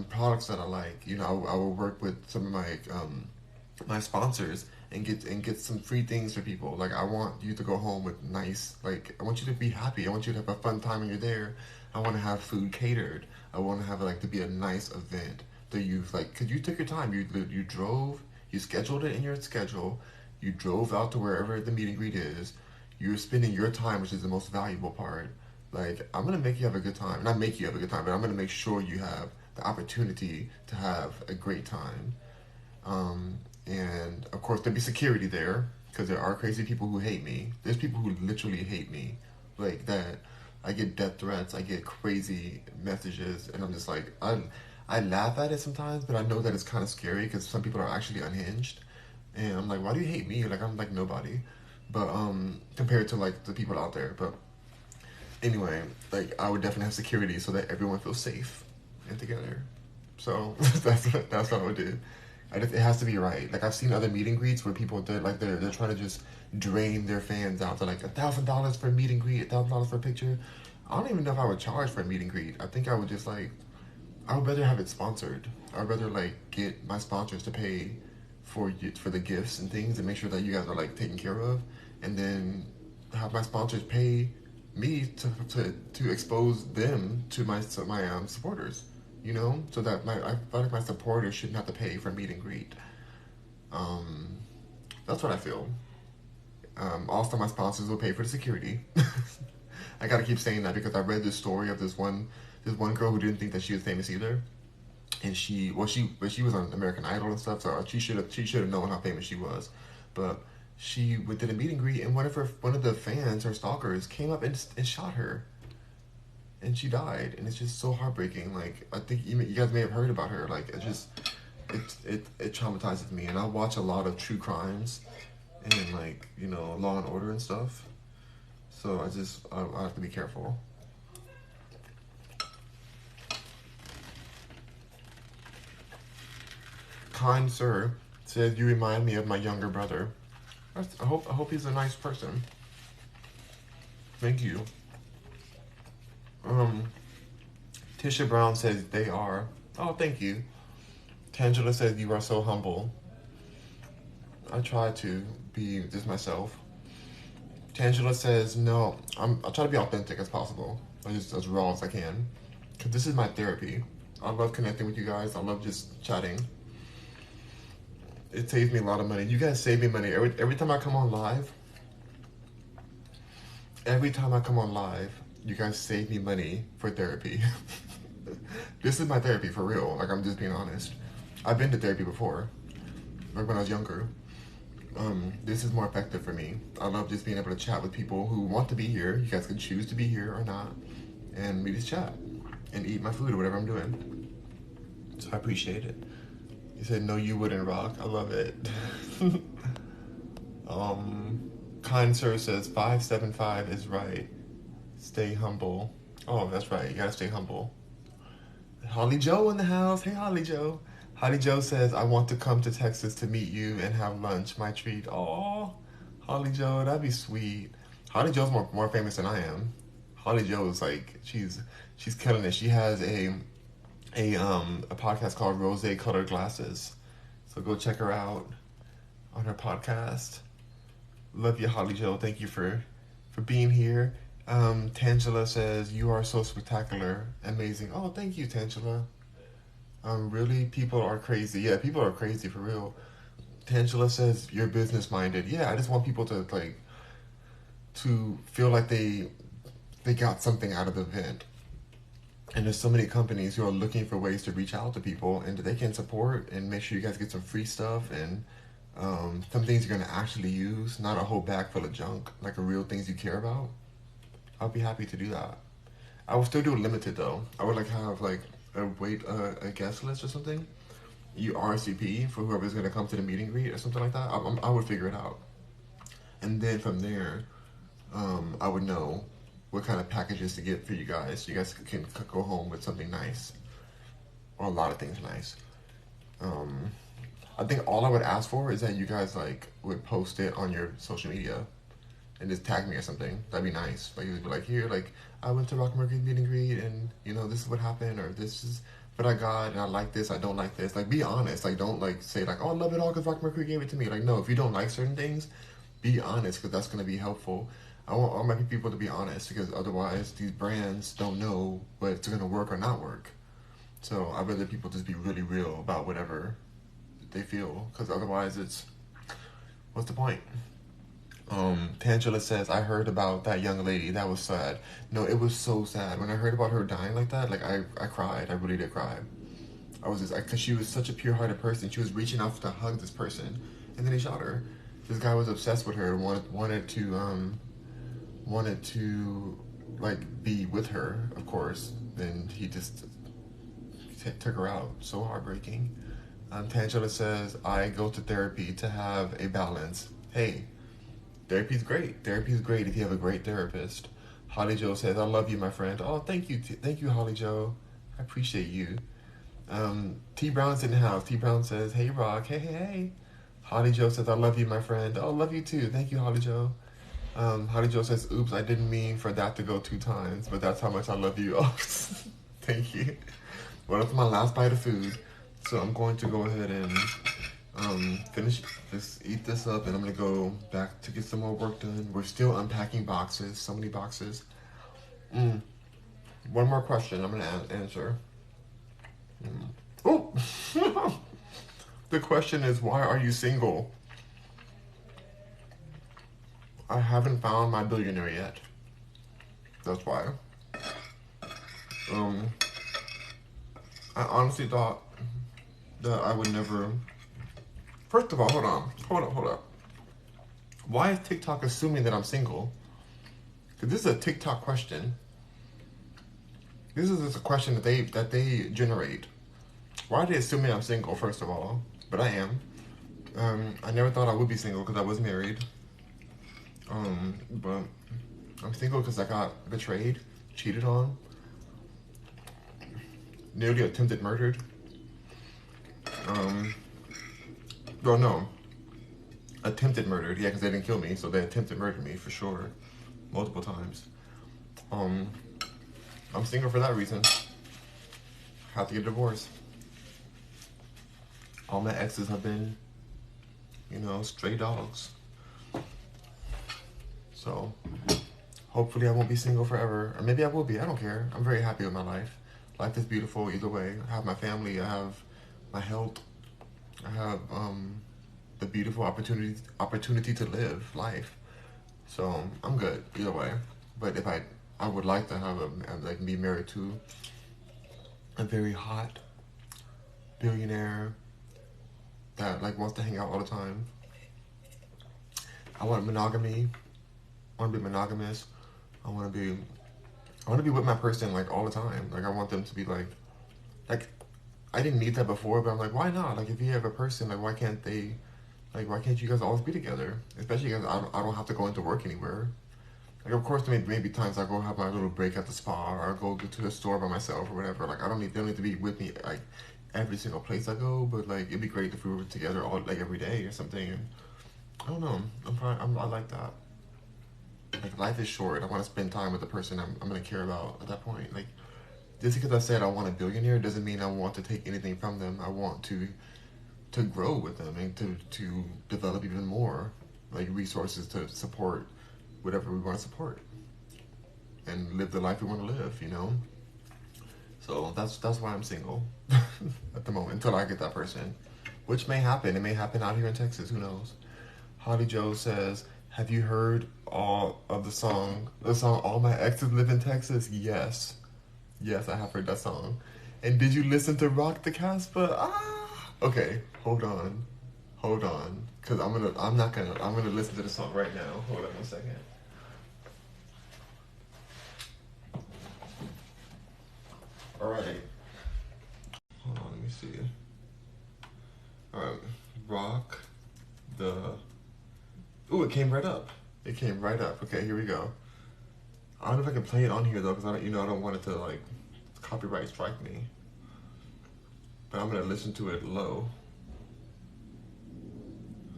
products that I like. I will work with some of my my sponsors, and get some free things for people. Like, I want you to go home with nice, like, I want you to be happy. I want you to have a fun time when you're there. I want to have food catered. I want to have it, like, to be a nice event that you've, like, because you took your time. You drove, you scheduled it in your schedule. You drove out to wherever the meet and greet is. You're spending your time, which is the most valuable part. Like, I'm gonna make you have a good time. Not make you have a good time, but I'm gonna make sure you have the opportunity to have a great time. And of course, there'll be security there because there are crazy people who hate me. There's people who literally hate me, like that. I get death threats. I get crazy messages, and I'm just like, I laugh at it sometimes, but I know that it's kind of scary because some people are actually unhinged, and I'm like, why do you hate me? Like, I'm like nobody, but compared to like the people out there. But anyway, like, I would definitely have security so that everyone feels safe and together. So that's what I would do. It has to be right. Like, I've seen other meet and greets where people they're trying to just drain their fans out. They're like $1,000 for a meet and greet, $1,000 for a picture. I don't even know if I would charge for a meet and greet. I think I would just like, I would rather have it sponsored. I'd rather like get my sponsors to pay for the gifts and things and make sure that you guys are like taken care of, and then have my sponsors pay me to expose them to my supporters. You know, so that I feel like my supporters shouldn't have to pay for meet and greet. That's what I feel. Also, my sponsors will pay for the security. I gotta keep saying that because I read this story of this one girl who didn't think that she was famous either, and she was on American Idol and stuff, so she should have known how famous she was, but she did a meet and greet, and one of the fans, her stalkers, came up and shot her. And she died, and it's just so heartbreaking. Like, I think you guys may have heard about her. Like, it traumatizes me. And I watch a lot of true crimes, and like, you know, Law and Order and stuff. So I have to be careful. Kind sir says you remind me of my younger brother. I hope he's a nice person. Thank you. Tisha Brown says they are. Oh, thank you. Tangela says you are so humble. I try to be just myself. Tangela says no. I try to be authentic as possible. I just as raw as I can. Cause this is my therapy. I love connecting with you guys. I love just chatting. It saves me a lot of money. You guys save me money every time I come on live. Every time I come on live, you guys save me money for therapy. This is my therapy for real. Like, I'm just being honest. I've been to therapy before, like when I was younger. This is more effective for me. I love just being able to chat with people who want to be here. You guys can choose to be here or not, and we just chat and eat my food or whatever I'm doing. So I appreciate it. You said no, you wouldn't, rock. I love it. Kind sir says 575 is right. Stay humble. Oh, that's right. You gotta stay humble. Holly Joe in the house. Hey, Holly Joe. Holly Joe says, I want to come to Texas to meet you and have lunch. My treat. Oh, Holly Joe, that'd be sweet. Holly Joe's more famous than I am. Holly Joe is like, she's killing it. She has a podcast called Rose Colored Glasses. So go check her out on her podcast. Love you, Holly Joe. Thank you for being here. Tangela says, you are so spectacular. Amazing. Oh, thank you, Tangela. Really, people are crazy. Yeah, people are crazy for real. Tangela says, you're business minded. Yeah, I just want people to feel like they got something out of the event. And there's so many companies who are looking for ways to reach out to people and they can support and make sure you guys get some free stuff and some things you're gonna actually use, not a whole bag full of junk, like a real things you care about. I'll be happy to do that. I would still do it limited though. I would have a guest list or something. You RSVP for whoever's gonna come to the meet and greet or something like that. I would figure it out, and then from there, I would know what kind of packages to get for you guys. So you guys can go home with something nice, or a lot of things nice. I think all I would ask for is that you guys would post it on your social media and just tag me or something. That'd be nice. Like, you'd be like, here, I went to Rock Mercury meet and greet, and this is what happened, or this is but I got and I like this, I don't like this. Like, be honest. Like, don't like say like, oh, I love it all because Rock Mercury gave it to me. Like, no, if you don't like certain things, be honest because that's gonna be helpful. I want all my people to be honest because otherwise these brands don't know what's gonna work or not work. So I'd rather people just be really real about whatever they feel because otherwise it's what's the point? Tangela says, I heard about that young lady. That was sad. No, it was so sad. When I heard about her dying like that, like I cried. I really did cry. I was just, because she was such a pure-hearted person. She was reaching out to hug this person, and then he shot her. This guy was obsessed with her, wanted to, like, be with her, of course. Then he just took her out. So heartbreaking. Tangela says, I go to therapy to have a balance. Hey, therapy's great. Therapy's great if you have a great therapist. Holly Joe says, I love you, my friend. Oh, thank you. Thank you, Holly Joe. I appreciate you. T Brown's in the house. T Brown says, hey, Rock. Hey, hey, hey. Holly Joe says, I love you, my friend. Oh, love you too. Thank you, Holly Joe. Holly Joe says, oops, I didn't mean for that to go 2 times, but that's how much I love you. Oh, thank you. Well, that's my last bite of food. So I'm going to go ahead and finish this, eat this up, and I'm gonna go back to get some more work done. We're still unpacking boxes, so many boxes. One more question I'm gonna answer. Oh, the question is, why are you single? I haven't found my billionaire yet. That's why. I honestly thought that I would never. First of all, hold up. Why is TikTok assuming that I'm single? Because this is a TikTok question. This is just a question that they generate. Why are they assuming I'm single? First of all, but I am. I never thought I would be single because I was married. But I'm single because I got betrayed, cheated on, nearly attempted murdered. Well, no, attempted murdered. Yeah, because they didn't kill me, so they attempted murder me for sure, multiple times. I'm single for that reason. Have to get a divorce. All my exes have been, stray dogs. So, hopefully I won't be single forever. Or maybe I will be, I don't care. I'm very happy with my life. Life is beautiful either way. I have my family, I have my health, I have the beautiful opportunity to live life. So, I'm good either way. But if I would like to have be married to a very hot billionaire that wants to hang out all the time. I want monogamy. I want to be monogamous. I want to be with my person all the time. I want them to be like I didn't need that before, but I'm like, why not? If you have a person, why can't you guys always be together? Especially because I don't have to go into work anywhere. Of course, maybe times I go have my little break at the spa or I go to the store by myself or whatever. They don't need to be with me every single place I go. But it'd be great if we were together all every day or something. And I don't know. I like that. Life is short. I want to spend time with the person I'm gonna care about at that point. Just because I said I want a billionaire doesn't mean I want to take anything from them. I want to grow with them and to develop even more resources to support whatever we want to support and live the life we want to live. So that's why I'm single at the moment until I get that person, which may happen. It may happen out here in Texas. Who knows? Holly Joe says, have you heard all of the song All My Exes Live in Texas? Yes, I have heard that song. And did you listen to Rock the Casbah? Okay, hold on, because I'm gonna listen to the song right now. Hold on 1 second. All right, hold on, let me see. All right, Rock the. Ooh, it came right up. Okay, here we go. I don't know if I can play it on here though, because I don't want it to copyright strike me. But I'm gonna listen to it low.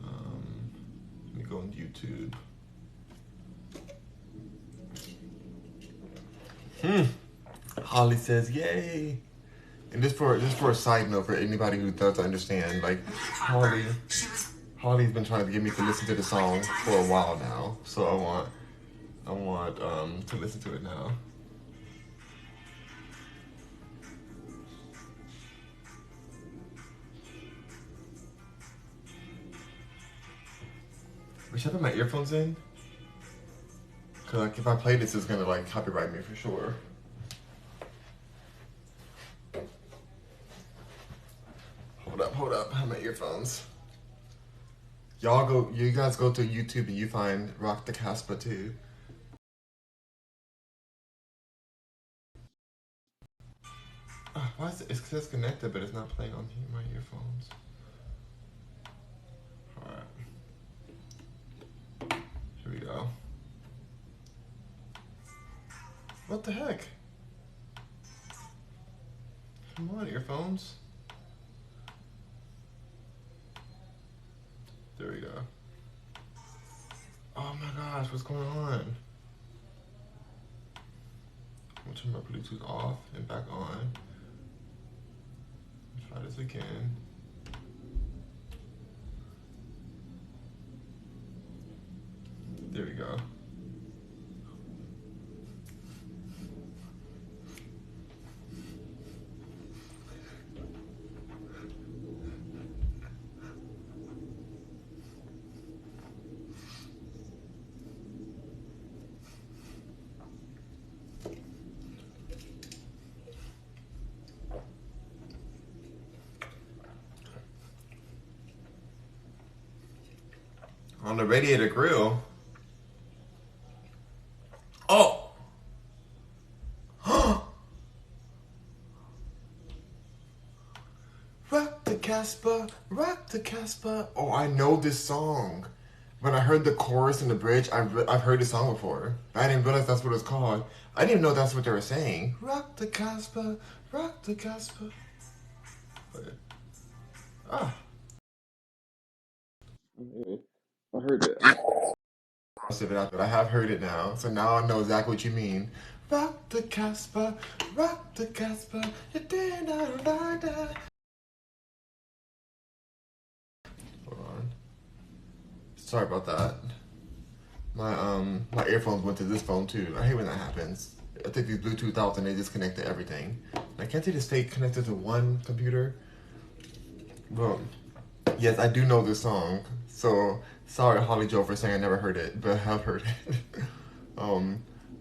Let me go on YouTube. Holly says, "Yay!" And just for a side note for anybody who doesn't understand, like Holly's been trying to get me to listen to the song for a while now, so I want to listen to it now. Should I put my earphones in? Cause like if I play this, it's gonna like copyright me for sure. Hold up, I have my earphones. You guys go to YouTube and you find Rock the Casbah too. Why is it says connected, but it's not playing on my earphones. Alright. Here we go. What the heck? Come on, earphones. There we go. Oh my gosh, what's going on? I'm gonna turn my Bluetooth off and back on. Try this again. There we go. On the radiator grill. Oh! Rock the Casbah, rock the Casbah. Oh, I know this song. When I heard the chorus and the bridge, I've heard this song before. I didn't realize that's what it's called. I didn't even know that's what they were saying. Rock the Casbah, rock the Casbah. Ah. I heard it. I have heard it now, so now I know exactly what you mean. Rock the Casbah, rock the Casbah, you did not like that. Hold on. Sorry about that. My earphones went to this phone too. I hate when that happens. I take these Bluetooth out and they disconnect to everything. Like, can't they just stay connected to one computer? Well, yes, I do know this song. So sorry, Holly Joe, for saying I never heard it, but I have heard it.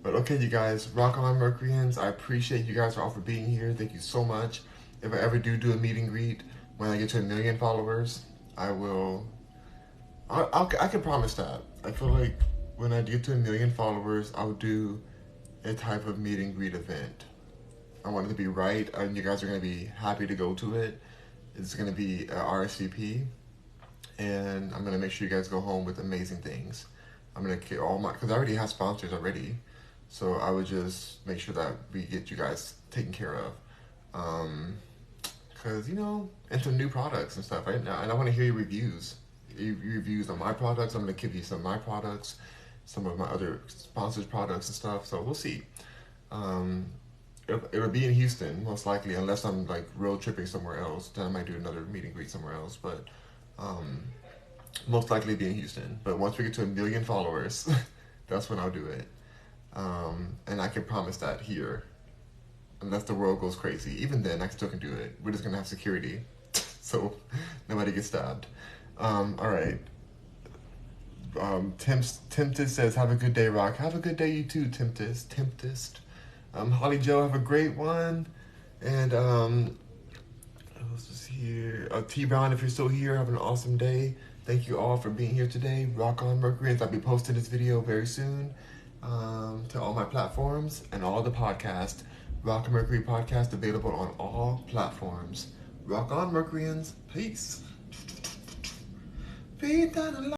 But okay, you guys, rock on, Mercuryans. I appreciate you guys all for being here. Thank you so much. If I ever do a meet and greet when I get to 1 million followers, I will. I can promise that. I feel like when I get to 1 million followers, I'll do a type of meet and greet event. I want it to be right, and you guys are going to be happy to go to it. It's going to be RSVP, and I'm going to make sure you guys go home with amazing things. I'm going to get all my, because I already have sponsors already, so I would just make sure that we get you guys taken care of. Because, you know, and some new products and stuff, right? And I want to hear your reviews. Your reviews on my products. I'm going to give you some of my products, some of my other sponsors' products and stuff, so we'll see. It'll be in Houston, most likely, unless I'm like road tripping somewhere else. Then I might do another meet and greet somewhere else, but most likely be in Houston. But once we get to 1 million followers, that's when I'll do it. And I can promise that here, unless the world goes crazy. Even then, I still can do it. We're just gonna have security, so nobody gets stabbed. All right. Tempest says, "Have a good day, Rock." Have a good day, you too, Tempest. Holly Joe, have a great one. And who else is here? T Brown, if you're still here, have an awesome day. Thank you all for being here today. Rock on, Mercuryans. I'll be posting this video very soon to all my platforms and all the podcasts. Rock on Mercury podcast available on all platforms. Rock on, Mercuryans. Peace. Be done